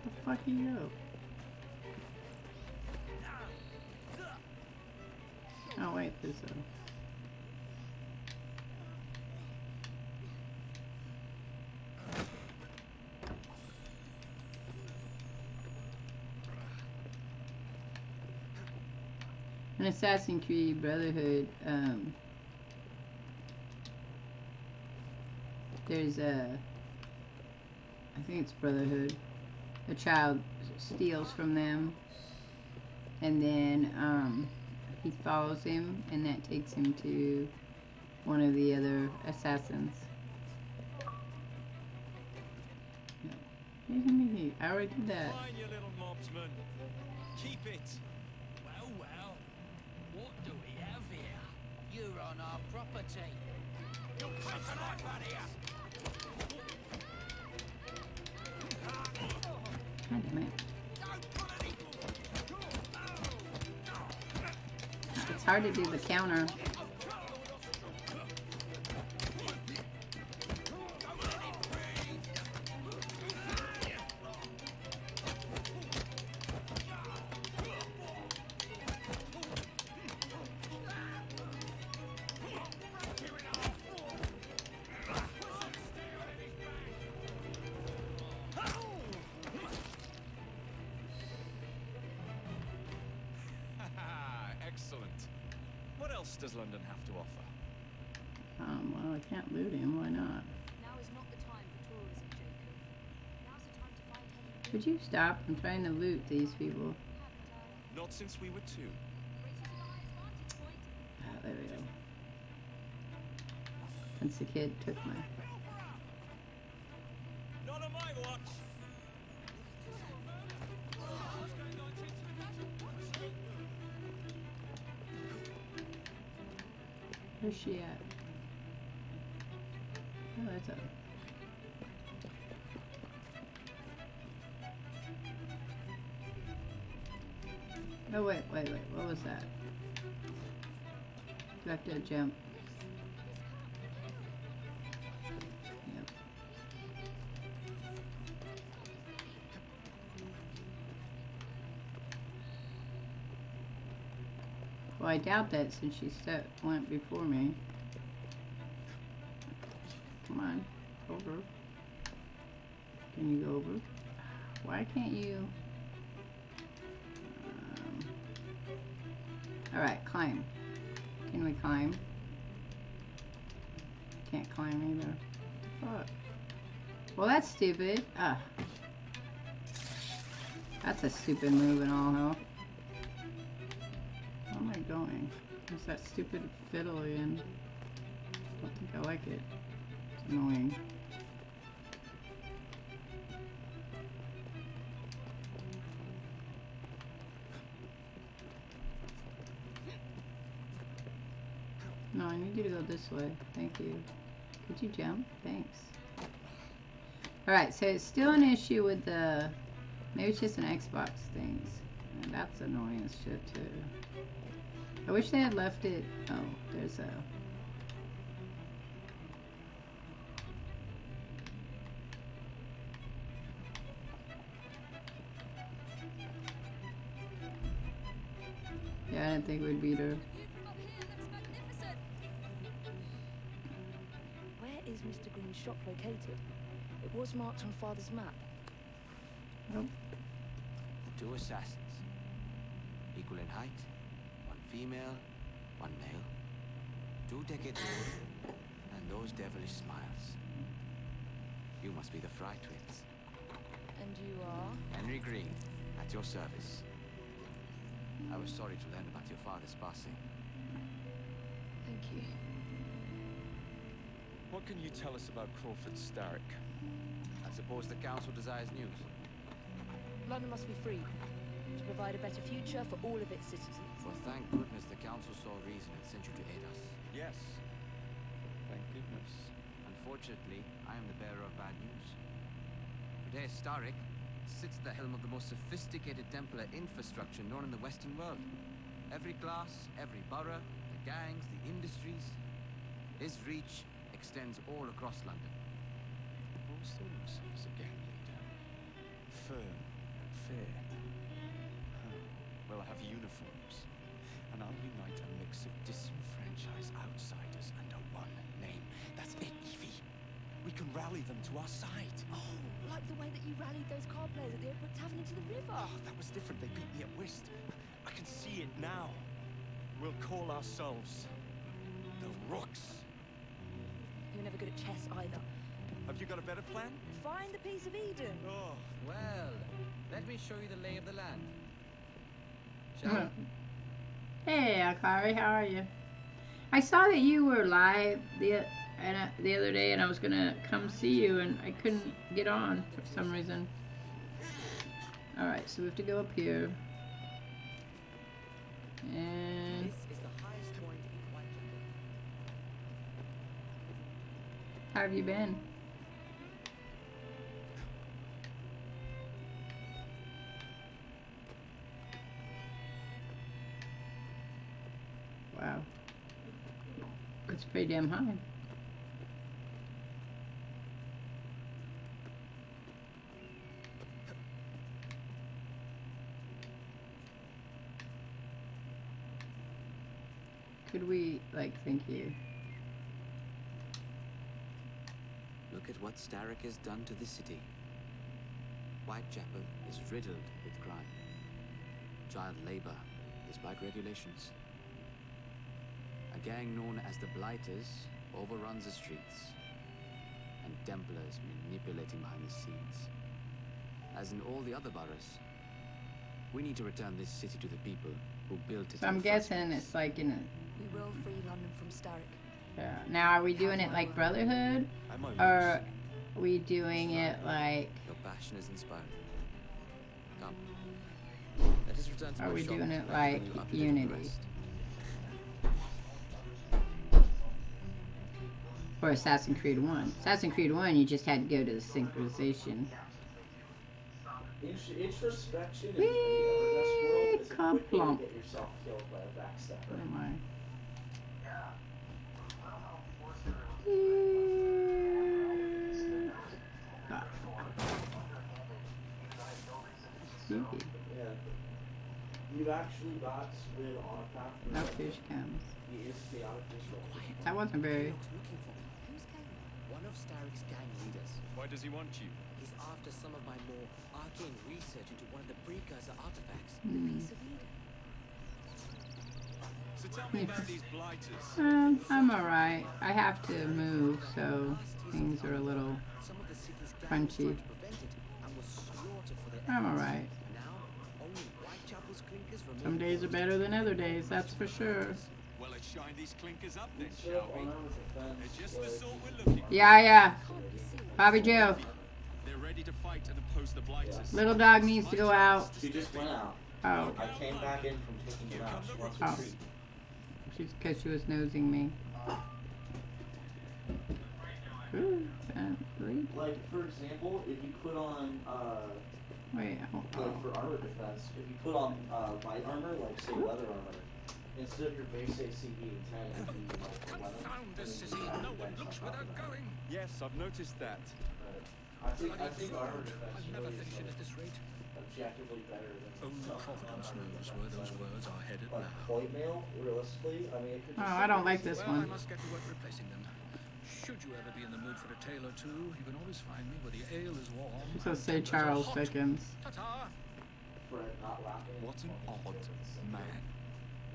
The fuck he go? Oh wait, this in Assassin's Creed Brotherhood, there's a, I think it's Brotherhood, a child steals from them, and then he follows him, and that takes him to one of the other assassins. I already did that. Fine, you little mobsman. Keep it. Well, well. What do we have here? You're on our property. You'll cut the life out of here. God damn it. It's hard to do the counter. Excellent. What else does London have to offer? Well, I can't loot him. Why not? Now is not the time for tourism, Could you stop? I'm trying to loot these people. Not since we were 2. Ah, there we go. Since the kid took my... Not on my watch. Where's she at? Oh, that's up. Oh, wait. What was that? Do I have to jump? Yep. Well, I doubt that since she went before me. Come on, over. Can you go over? Why can't you? Alright, climb. Can we climb? Can't climb either. Fuck. Well, that's stupid. Ah. That's a stupid move and all hell. Where am I going? It's that stupid fiddle again. I don't think I like it. It's annoying. No, I need you to go this way. Thank you. Could you jump? Thanks. Alright, so it's still an issue with the... Maybe it's just an Xbox things. And that's annoying as shit too. I wish they had left it... Oh, there's a... Yeah, I didn't think we'd beat her. Where is Mr. Green's shop located? It was marked on Father's map. Oh. 2 assassins. Equal in height. 1 female, 1 male. 2 decades old. And those devilish smiles. You must be the Fry twins. And you are? Henry Green, at your service. I was sorry to learn about your father's passing. Thank you. What can you tell us about Crawford Starrick? I suppose the council desires news. London must be free to provide a better future for all of its citizens. Well, thank goodness the council saw reason and sent you to aid us. Yes. Thank goodness. Unfortunately, I am the bearer of bad news. Today, Starrick sits at the helm of the most sophisticated Templar infrastructure known in the Western world. Every class, every borough, the gangs, the industries. His reach extends all across London. Always thought of himself as a gang leader. Firm and fair. Well, I have uniforms. And I'll unite a mix of disenfranchised outsiders under one name. That's it, Evie. We can rally them to our side. Oh, like the way that you rallied those card players at the Oakbrook Tavern into the river. Oh, that was different. They beat me at whist. I can see it now. We'll call ourselves the Rooks. You were never good at chess either. Have you got a better plan? Find the piece of Eden. Oh. Well, let me show you the lay of the land. Shall we? Hey, Akari, how are you? I saw that you were live the other day, and I was gonna come see you, and I couldn't get on for some reason. All right, so we have to go up here, and This is the highest point in Wytching. how have you been? Wow. It's pretty damn high. Could we, like, thank you. Look at what Starrick has done to the city. Whitechapel is riddled with crime. Child labor is like regulations. A gang known as the Blighters overruns the streets, and Templars manipulating behind the scenes. as in all the other boroughs. We need to return this city to the people who built it. So I'm guessing it's like in a... We will free London from Starrick. Yeah. Now, are we doing it like Brotherhood? Or are we doing it like... Your passion is inspiring. Come. Let us return to Are my we shop doing it and like keep you up to date on the Unity? rest. Or Assassin's Creed 1. Assassin's Creed 1, you just had to go to the synchronization. Introspection in the Everdesk world is a quick way to get yourself killed by a backstabber. Oh my. Stupid. Yeah. You've actually got Squid on a path. No fish comes. He is chaotic visual. That wasn't very... One of Starrick's gang leaders. Why does he want you? He's after some of my more arcane research into one of the precursor artifacts. The piece of Eden. So tell me about these blighters. I'm alright. I have to move, so things are a little crunchy. I'm alright. Some days are better than other days, that's for sure. Well, let's shine these clinkers up then, shall we? They're just the sort we're looking for. Yeah. Bobby Joe. They're ready to fight and oppose the blighters. Little dog needs to go out. She just went out. Oh. I came back in from taking her out. She wants a Oh. treat. She's because she was nosing me. Ooh, Like, for example, if you put on, wait, like for armor defense, if you put on light armor, like say leather armor, instead of your base AC being 10, it would be like 11. Found this city, no one looks without going. Yes, I've noticed that. I think armor defense I'll never really finish it at this rate. objectively better than Only Providence knows where those words are headed like now. point mail, realistically. I mean, it could Oh, just I don't like this Well, I one. must get to work replacing them. Should you ever be in the mood for a tale or two, you can always find me where the ale is warm. She's supposed to say Charles Dickens. Ta-ta! Fred not laughing. What an odd man.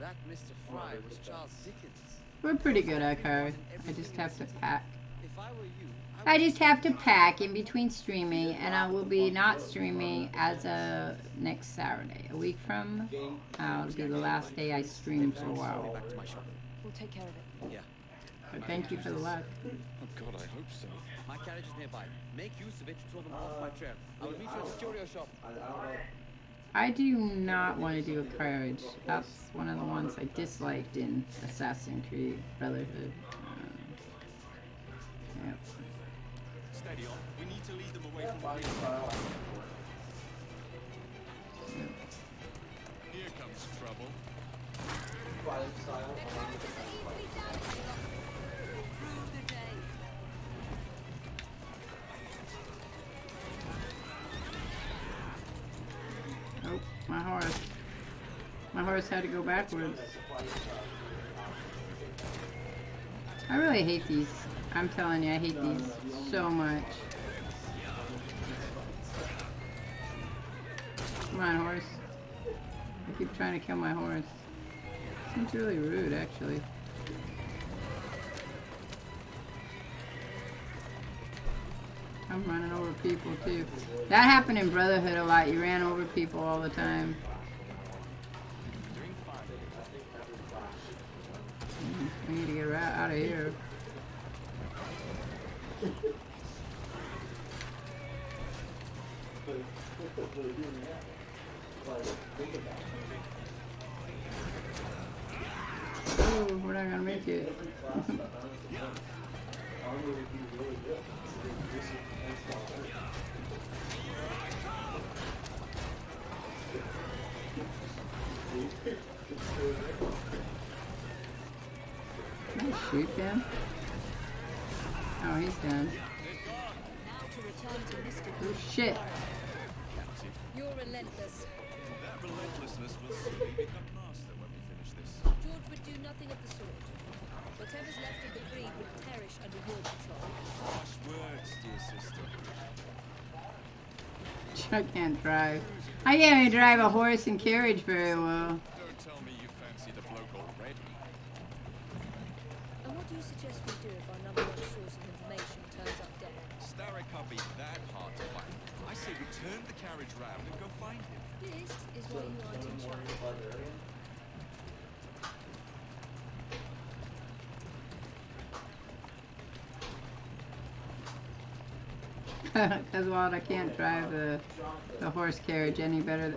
That Mr. Fry was Charles Dickens. We're pretty good at her. I just have to pack. If I were you, I just have to pack in between streaming, and I will be not streaming as of next Saturday. A week from, it'll be the last day I stream for a while. back to my shop. We'll take care of it. Yeah. But thank you for the luck. Oh God, I hope so. My carriage is nearby. Make use of it to throw them off my trail. I will meet you at the curio shop. I do not want to do a carriage. That's one of the ones I disliked in Assassin's Creed Brotherhood. Yep. Steady on. We need to lead them away from the Here comes trouble. Oh, my horse. My horse had to go backwards. I really hate these. I'm telling you, I hate these so much. Come on, horse. I keep trying to kill my horse. Seems really rude, actually. I'm running over people, too. That happened in Brotherhood a lot. You ran over people all the time. We need to get right out of here. Oh, we're not gonna make it. Can I shoot them? Oh, he's done. Oh, shit. You're relentless. That relentlessness will soon become master when we finish this. George would do nothing of the sort. Whatever's left of the breed would perish under your control. Harsh words, dear sister. I can't drive. I can't even drive a horse and carriage very well. Don't tell me you fancy the bloke already. And what do you suggest we do if our number one source of information turns up dead? Starrick can't be that hard to find. I say we turn the carriage round and go find him. This is why you aren't in charge. Because, well, I can't drive the horse carriage any better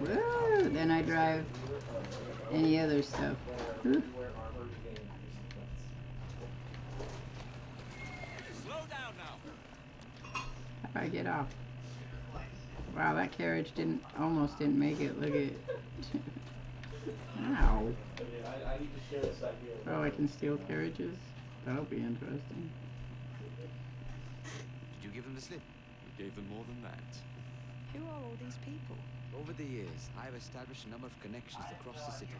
than I drive any other stuff. Woo. Slow down now. How do I get off? Wow, that carriage almost didn't make it. Look at Ow. I need to share this idea. Oh, I can steal carriages? That'll be interesting. Did you give them the slip? We gave them more than that. Who are all these people? Over the years, I have established a number of connections across the city.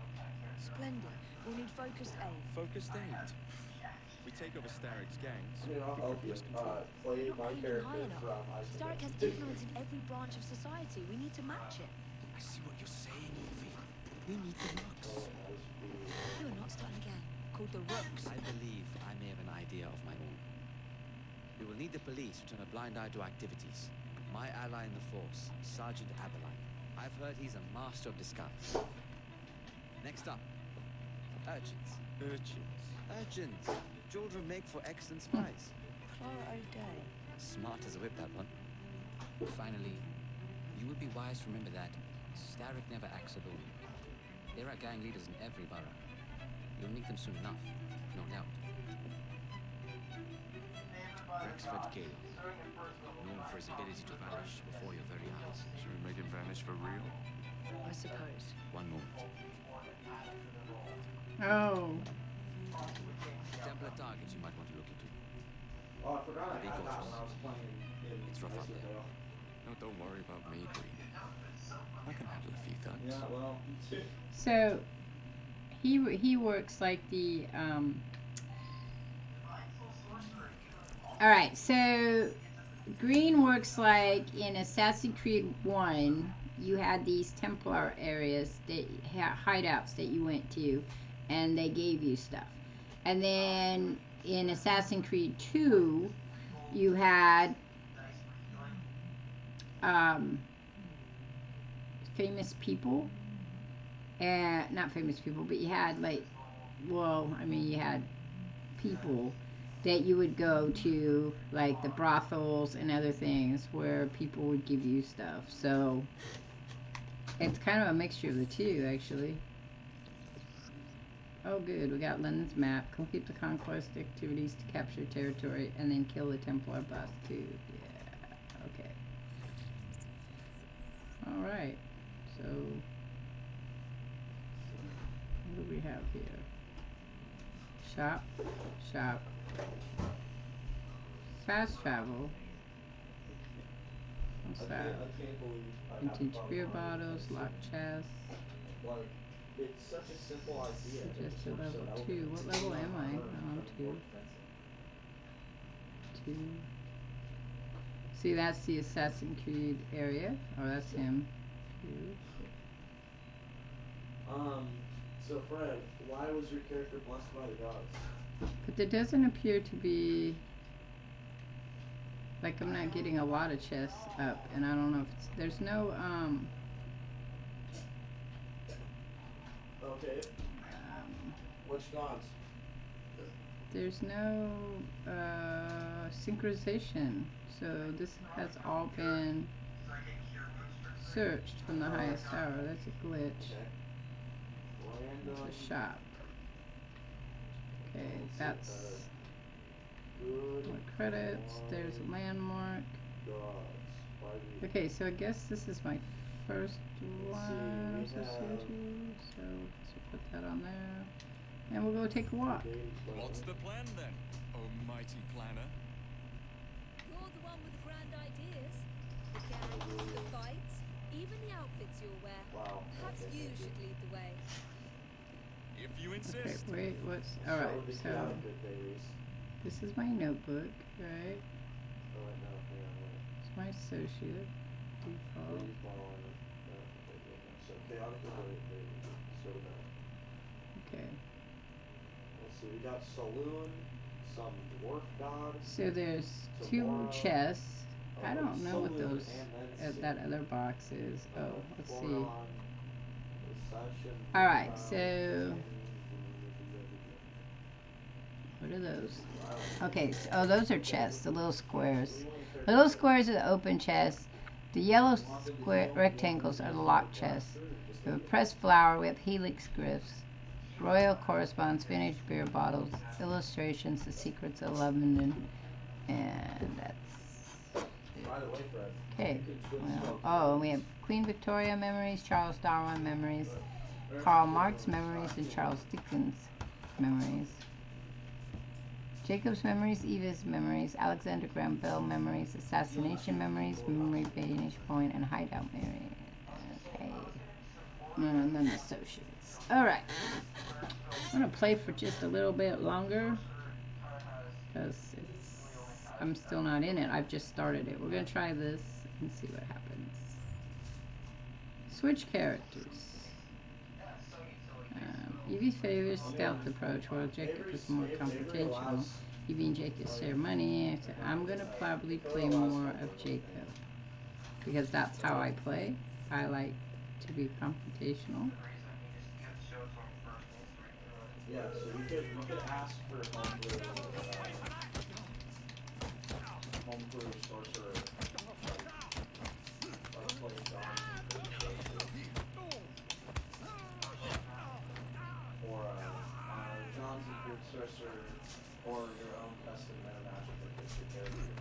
Splendid. We'll need focused aid. Focused aid. We take over Starrick's gangs. I mean, I'll help you. Play my character from Starrick has influence in every branch of society. We need to match it. I see what you're saying, Evie. We need the Rooks. You are not starting a gang called the Rooks. I believe I may have an idea of my own. We will need the police to turn a blind eye to activities. My ally in the force, Sergeant Aberline. I've heard he's a master of disguise. Next up, urchins. Urchins. Children make for excellent spies. Clara O'Day. Smart as a whip, that one. Finally, you would be wise to remember that Starrick never acts alone. There are gang leaders in every borough. You'll meet them soon enough, no doubt. Rexford Gale, known for his ability to vanish before your very eyes. Should we make him vanish for real? I suppose. One moment. Oh. Templar targets you might want to look into. Oh, I forgot I Be had that cautious. when I was playing in It's rough out there. No, don't worry about me, Green. I can handle a few thugs. Yeah, well, So, he works like the, Alright, so Green works like in Assassin's Creed 1, you had these Templar areas, hideouts that you went to, and they gave you stuff. And then in Assassin's Creed 2, you had famous people, and not famous people, but you had like, well, I mean, you had people that you would go to, like the brothels and other things where people would give you stuff. So it's kind of a mixture of the two, actually. Oh good, we got London's map. Complete the conquest activities to capture territory and then kill the Templar boss too. Yeah, okay. Alright, so what do we have here? Shop, shop. Fast travel. What's that? Vintage beer bottles, locked chests. like, it's such a simple idea. Suggested level 2. What level am I? Oh, I'm 2. 2. See, that's the Assassin's Creed area. Oh, that's him. 2. So Fred, why was your character blessed by the gods? But there doesn't appear to be, like, I'm not getting a lot of chests up, and I don't know if it's, there's no, Okay. Which gods? there's no, synchronization, so this has all been searched from the highest tower. That's a glitch. It's a shop. Okay, that's more credits. There's a landmark. Okay, so I guess this is my first one. So let's put that on there. And we'll go take a walk. What's the plan then, almighty planner? You're the one with the grand ideas. The gangs, the fights, even the outfits you'll wear. Wow. Perhaps you should lead the way. If you Okay, insist. wait, what's, alright, so this is my notebook, right? It's my associate, default. Okay. Let's see, we got saloon, some dwarf god. So there's two chests. I don't know what those that other box is. Oh, let's see. All right, so what are those? Okay, so, oh, those are chests. The little squares. The little squares are the open chests. The yellow square rectangles are the locked chests. We have a pressed flower. We have helix glyphs. Royal corresponds, vintage beer bottles, illustrations, the secrets of London, and that's By the way, Fred. okay. Well, oh, and we have Queen Victoria memories, Charles Darwin memories, Karl Marx memories, and Charles Dickens memories. Jacob's memories, Eva's memories, Alexander Graham Bell memories, assassination memories, memory Banish Point, and hideout memories. Okay. And then associates. Alright. I'm going to play for just a little bit longer because I'm still not in it. I've just started it. We're going to try this and see what happens. Switch characters. Evie favors stealth approach while Jacob is more confrontational. Evie and Jacob share money. So I'm going to probably play more of Jacob because that's how I play. I like to be confrontational. Yeah, so we could ask for homebrew sorcerer, like play John, or John's a good sorcerer, or your own custom meta magic that fits your character.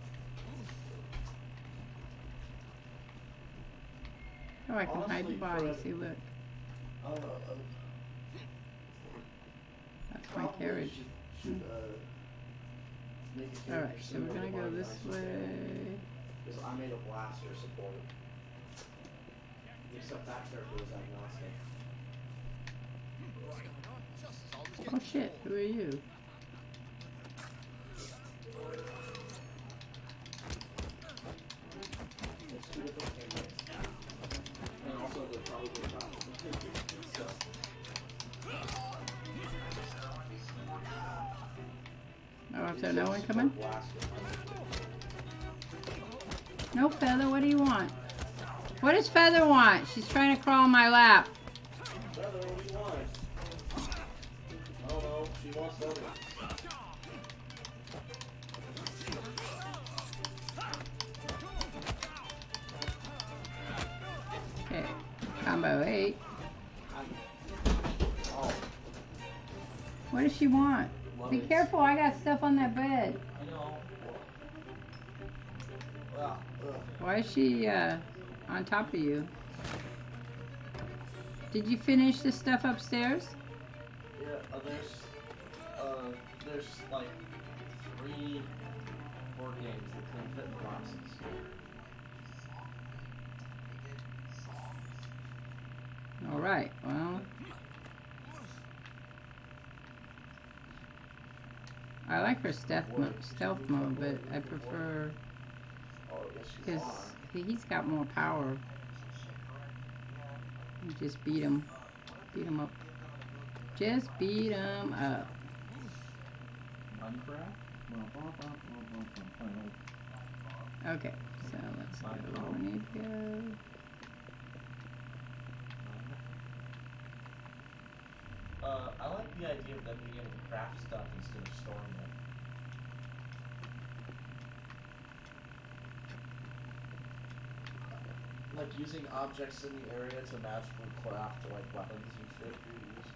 Oh, I can hide the body. See, look. That's my carriage. Alright, so we're gonna go this way. Because I made a blaster support. Except that character was agnostic. Oh shit, who are you? It's two different teammates. And also they're probably not. So. Oh, is there no one coming? No, Feather, what do you want? What does Feather want? She's trying to crawl on my lap. Feather, what do you want? I don't know, she wants Feather. Okay, combo 8. What does she want? Be careful, I got stuff on that bed. I know. Why is she on top of you? Did you finish the stuff upstairs? Yeah, there's like 3 board games that can fit in boxes. Alright, well. I like her stealth mode, but I prefer because he's got more power. You just beat him up. Just beat him up. Okay, so let's go. We need to go. I like the idea of them being able to craft stuff instead of storing it. Like using objects in the area to magically craft like weapons and shit for use.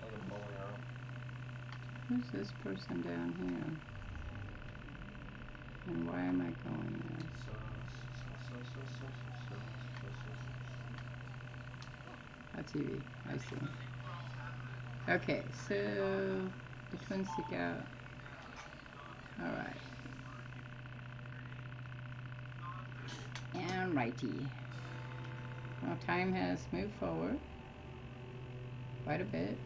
Like a bow and arrow. Who's this person down here? And why am I going there? That's TV. I see. Okay, so the twins stick out. Alright. And righty. Well, time has moved forward quite a bit.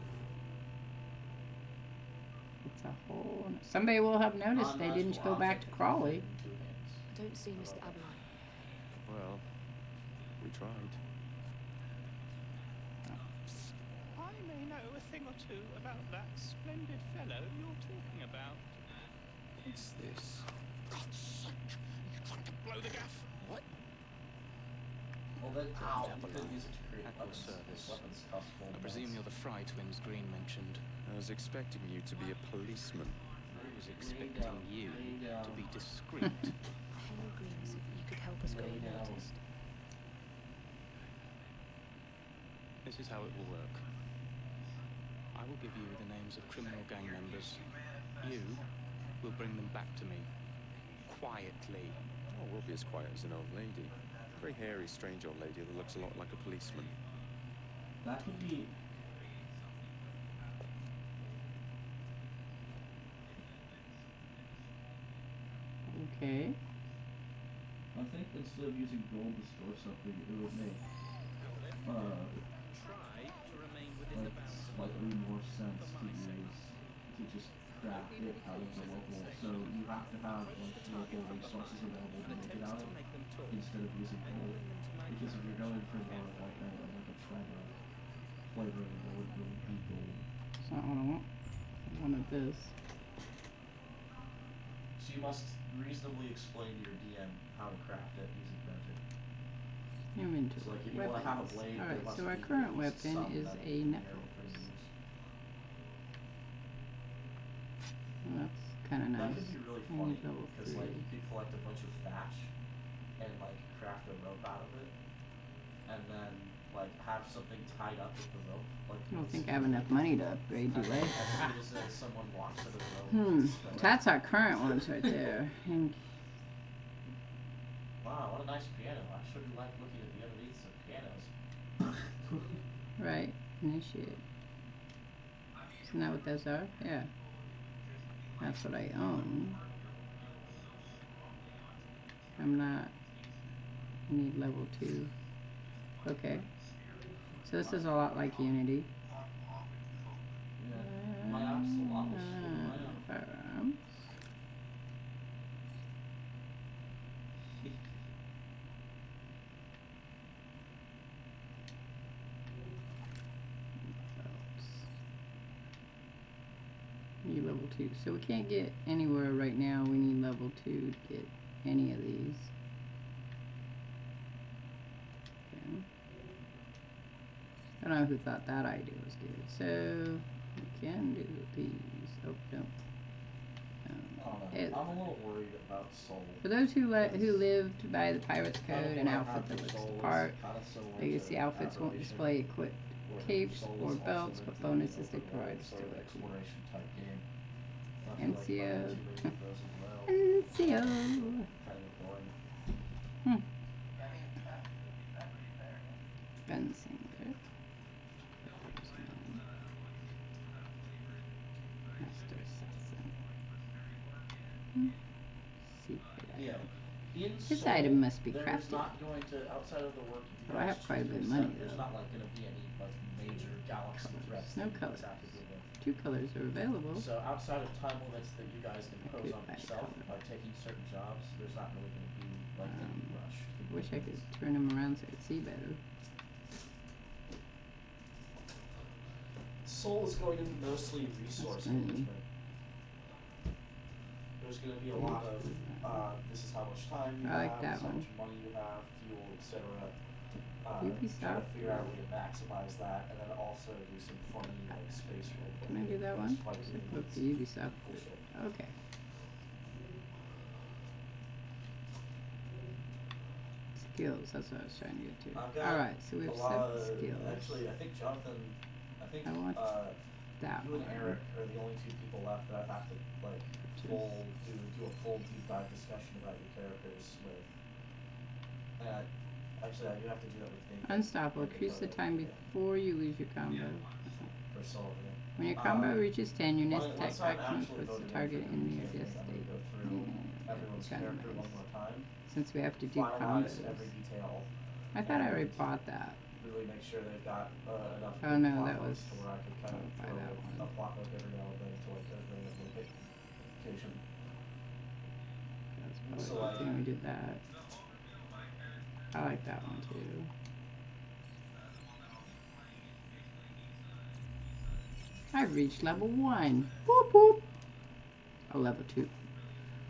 It's a whole... Somebody will have noticed they didn't go back to Crawley. I don't see Mr. Aberline. Well, we tried. I may know a thing or two about that splendid fellow you're talking about. What's this? God's sake! You trying to blow the gaff? What? Well, then, you Avalon. could use it to create At your weapons. service. Weapons cost full I presume you're the Fry twins Green mentioned. I was expecting you to be a policeman. I was expecting you to be discreet. Henry Green said that you could help us go unnoticed. This is how it will work. I will give you the names of criminal gang members. You will bring them back to me. Quietly. Oh, we'll be as quiet as an old lady. A very hairy, strange old lady that looks a lot like a policeman. That could be. Okay. I think instead of using gold to store something, it would make Try to remain within the bounds of slightly more sense to just craft it out of the local. So you have to have like local resources available to make it out of instead of using gold. Because if you're going for more like a treasure flavoring, it would really be gold. That's not what I want. I wanted this. So you must reasonably explain to your DM how to craft it using magic. Inventory. So like if you want to have a blade, Alright, so our current weapon is a necklace. Well, that's kind of nice. That could be really I funny need level because 3. like you could collect a bunch of thatch and like craft a rope out of it, and then like have something tied up with the rope. Like I don't think I have enough money to upgrade, do I? As soon as someone walks into the rope. That's our current ones right there. And wow, what a nice piano! I sure do like looking at the underneath of pianos. right, initiate. Isn't that what those are? Yeah. That's what I own. I'm not. I need level 2. Okay. So this is a lot like Unity. Yeah. My axolotl is firearms. Need level 2. So we can't get anywhere right now. We need level 2 to get any of these. Okay. I don't know who thought that idea was good. So we can do these. Oh, no. I'm a little worried about Soul. For those who lived by the Pirate's Code, an outfit that looks the part. Legacy outfits won't display equipped capes or belts, but bonuses they provide still. NCO. NCO. Fencing. Okay. Master Assassin. Secret item. This item must be crafted. Not going to, outside of the work you I have quite a bit of money though. There's not like going to be any like major galaxy threats. No colors. 2 colors are available. So outside of time limits that you guys impose on yourself by taking certain jobs, there's not really going to be like any rush. I wish I could turn them around so I could see better. Soul is going to be mostly resource management. There's going to be a lot of this is how much time you have, this is how much money you have, fuel, etc. Try to figure out a way to maximize that, and then also do some funny like space role. Can I do that one? Look, the Ubisoft. Okay. Skills, that's what I was trying to get to. Alright, so we have 7 skills. Actually, I think Jonathan, I want that you and Eric are the only 2 people left that I have to like do a full deep dive discussion about your characters with. Actually, I do have to do that with Dave. Unstoppable. Increase the time before you lose your combo. For Soul, yeah. When your combo reaches 10, your next attack action puts the target enemy at death state. Everyone's character one more time. Since we have to do combos. Every detail. I thought I already bought that. Really make sure they've got enough. Oh no, that was. To where I could kind of buy that one. A plot hook every now and then to like bring up a bit occasion. That's probably the thing we did that. I like that one too. I've reached level 1. Boop, boop. Oh, level 2.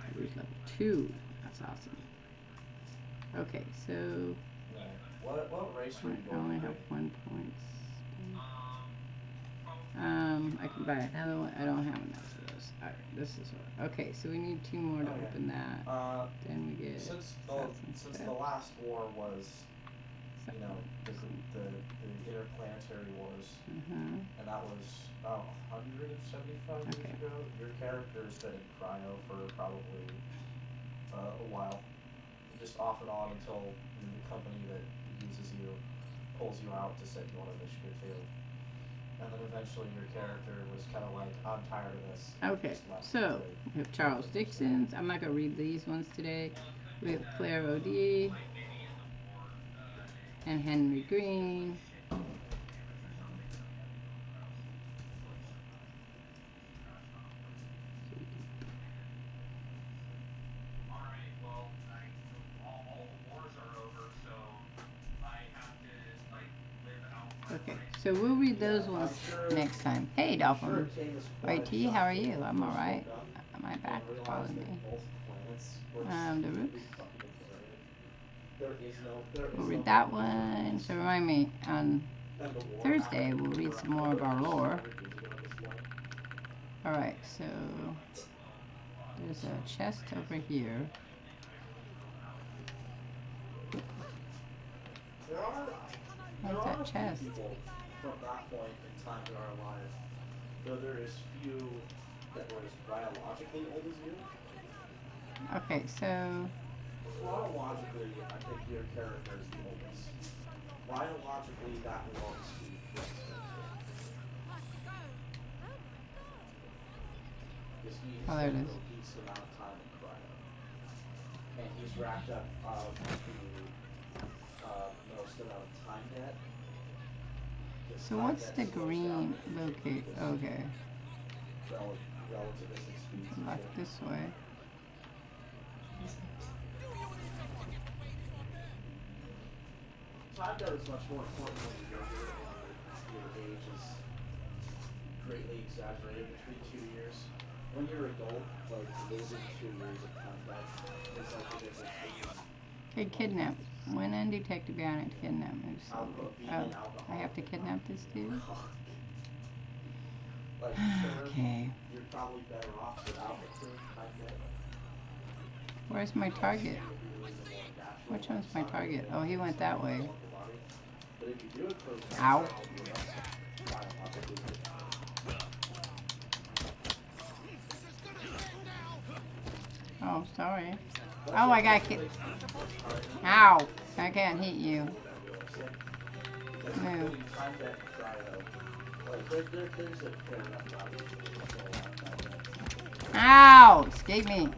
I've reached level 2. That's awesome. Okay, so... Right. What race were you I going only to have be? 1 point. I can buy another one. I don't have enough of those. Alright, this is what. Okay, so we need 2 more to Okay. open that. Then we get Since Assassin's the last war was, you know, the interplanetary wars, and that was about 175 years ago. Your character's been in cryo for probably a while, just off and on until the company that uses you pulls you out to set you on a mission or 2. And then eventually your character was kind of like, I'm tired of this. Okay, so we have Charles Dixon's. I'm not going to read these ones today. We have Claire O'D and Henry Green. Okay, so we'll read those ones next time. Hey, Dolphin. YT, how are you? I'm alright. My back is bothering me. The Roots. We'll read that one. So remind me, on Thursday we'll read some more of our lore. Alright, so there's a chest over here. What's that chest? People from that point in time that are alive, though there is few that were as biologically old as you. Okay, so chronologically, I think your character is the oldest. Biologically, that belongs to Prince. Because he has spent a decent amount of time in cryo. And he's racked up the most amount of time debt. So what's the green locate? Okay. Relativistic speed. Left this way. Time debt is much more important when you're younger and your age is greatly exaggerated between 2 years. When you're adult, like losing 2 years of time debt is like the difference between. Okay, kidnap. When undetected beyond it, kidnap moves slowly. Oh, I have to kidnap this dude? Like, sure, Okay. you're probably better off without the time debt. Where's my target? Which one's my target? Oh, he went that way. Ow. Oh, sorry. Oh, I got kicked. Ow. I can't hit you. Move. Ow! Escape me.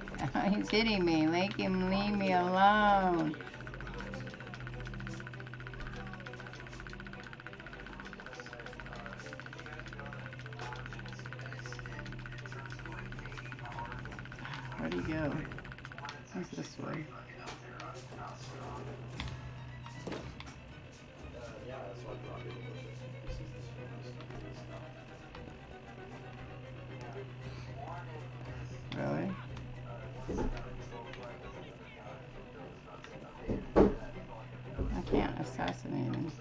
He's hitting me. Make him leave me alone. Where'd he go? What's this way? Really? I can't assassinate him.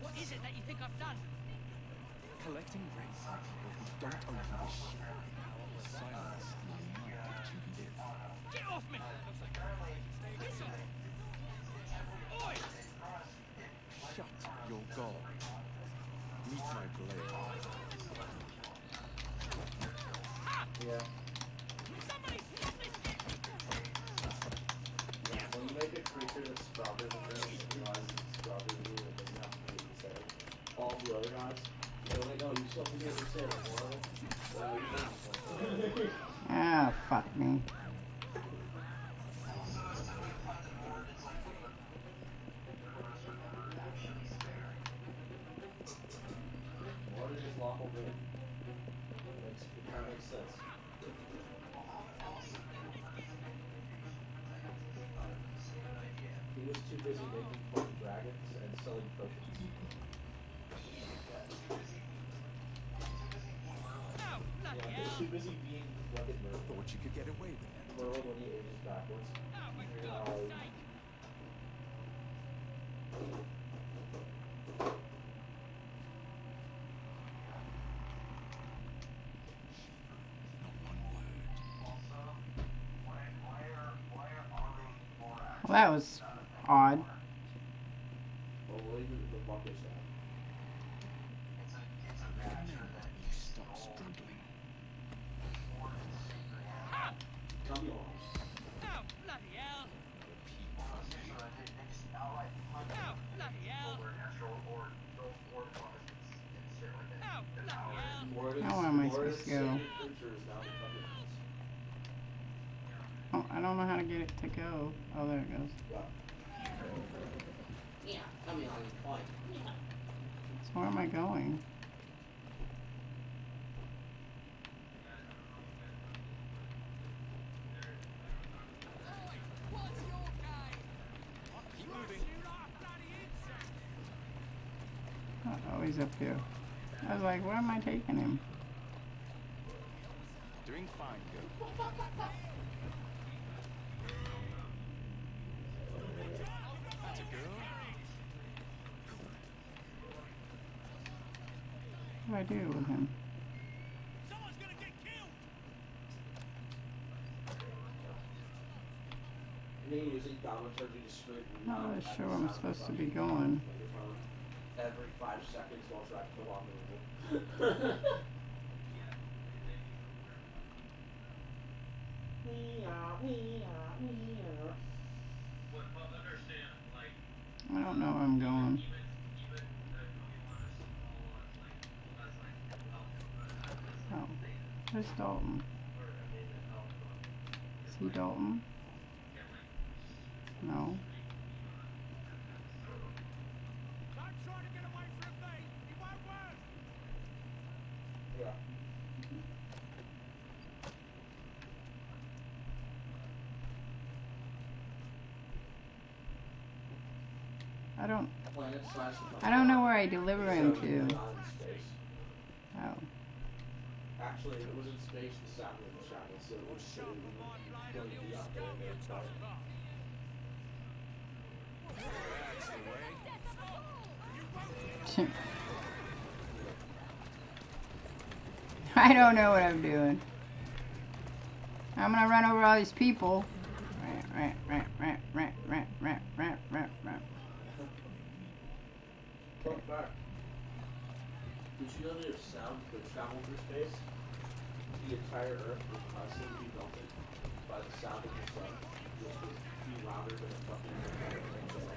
What is it that you think I've done? Collecting red samples who don't owe you a shit. Silence and I might let you live. Get off me! Listen! Oi! Shut your gob. Meet my blade. Yeah. When you make a creature that's strawberry friends realizes it's strawberry and doesn't have to do what you say. All the other guys, they're like, oh, you still have to do what you say, like, what? Oh, fuck me. What is his lawful good? It kind of makes sense. He was too busy making fucking dragons and selling potions. Yeah, he's too busy being fucking Merle. Thought you could get away with that. Merle when he ages backwards. Well, that was odd. Well, we'll leave the buckets down. Stop struggling. Come on. Oh, bloody hell! Oh, bloody hell! Oh, bloody hell! Now where am I supposed to go? Oh, I don't know how to get it to go. Oh, there it goes. Yeah, I mean, I'm fine. So where am I going? Oh, he's up here. I was like, where am I taking him? Doing fine, girl. That's a girl. What do I do with him? Not really sure where I'm supposed to be going. Every 5 seconds while trying to go on the move. I don't know where I'm going. Oh, where's Dalton? Is he Dalton? No. I don't know where I deliver him to. Oh. Actually, it was in space, the sound of the shadow, so it was going to be out there and they're quiet. I don't know what I'm doing. I'm gonna run over all these people. Right. Fun fact. Did you know that if sound could travel through space, the entire Earth would constantly be melted by the sound of the sun, which would be louder than a fucking engine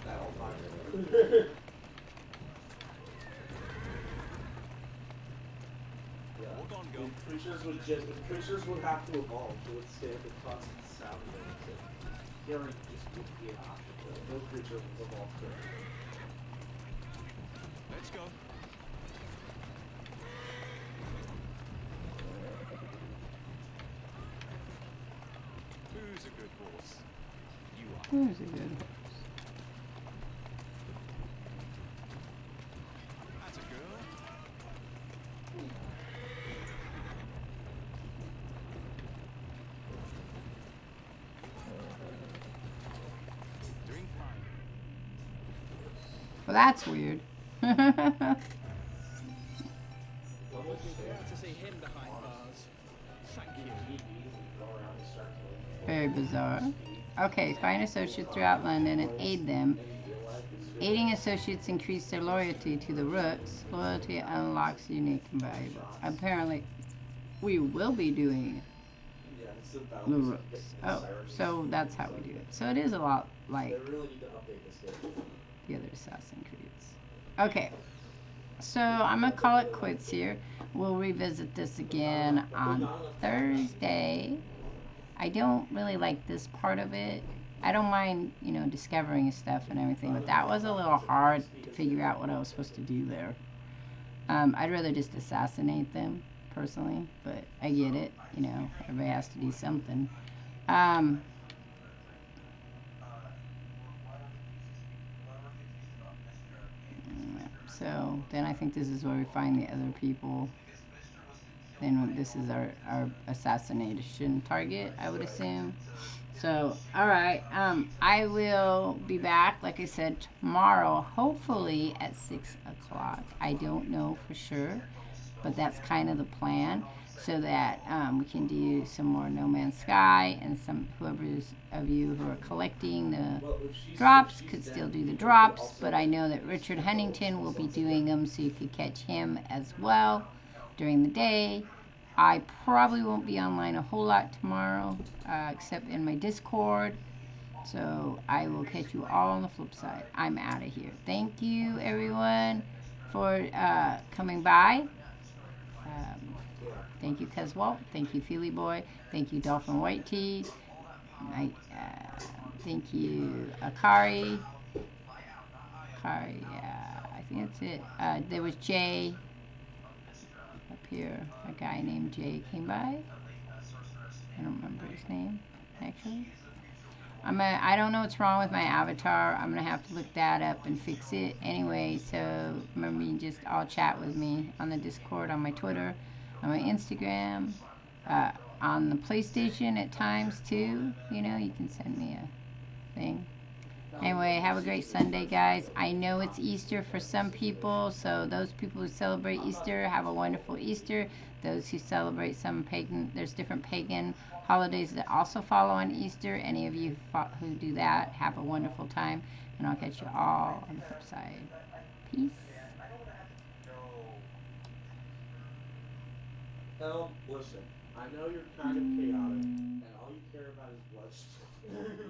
at all times. Yeah. Creatures would have to evolve to withstand the constant sound of it. Hearing just would be an option. No creature will evolve quickly. Let's go. Who's a good horse? You are. Who's a good horse? That's a girl. Doing fine. Well, that's weird. To see him behind bars. Thank you. Very bizarre. Okay, find associates throughout London and aid them. Aiding associates increase their loyalty to the Rooks. Loyalty unlocks unique and valuable. Apparently, we will be doing it. against the battle The music to get rooks. the Oh, sirens. so that's how we do it. So it is a lot like They really need to update this game. the other Assassin's Creeds. Okay, so I'm gonna call it quits here. We'll revisit this again on Thursday. I don't really like this part of it. I don't mind, you know, discovering stuff and everything, but that was a little hard to figure out what I was supposed to do there. I'd rather just assassinate them, personally, but I get it. You know, everybody has to do something. So then I think this is where we find the other people. Then this is our assassination target, I would assume. So, alright, I will be back, like I said, tomorrow, hopefully at 6 o'clock. I don't know for sure, but that's kind of the plan, so that we can do some more No Man's Sky, and some whoever's of you who are collecting the drops could still do the drops, but I know that Richard Huntington will be doing them, so you could catch him as well during the day. I probably won't be online a whole lot tomorrow, except in my Discord. So I will catch you all on the flip side. I'm out of here. Thank you, everyone, for coming by. Thank you, Cuzwalt. Thank you, Feely Boy. Thank you, Dolphin White Tea. Thank you, Akari. Akari, I think that's it. There was Jay up here. A guy named Jay came by. I don't remember his name, actually. I don't know what's wrong with my avatar. I'm going to have to look that up and fix it. Anyway, so remember, you just all chat with me on the Discord, on my Twitter, on my Instagram, on the PlayStation at times, too. You know, you can send me a thing. Anyway, have a great Sunday, guys. I know it's Easter for some people, so those people who celebrate Easter, have a wonderful Easter. Those who celebrate some pagan, there's different pagan holidays that also follow on Easter. Any of you who do that, have a wonderful time, and I'll catch you all on the flip side. Peace. Listen, I know you're kind of chaotic, and all you care about is bloodshed.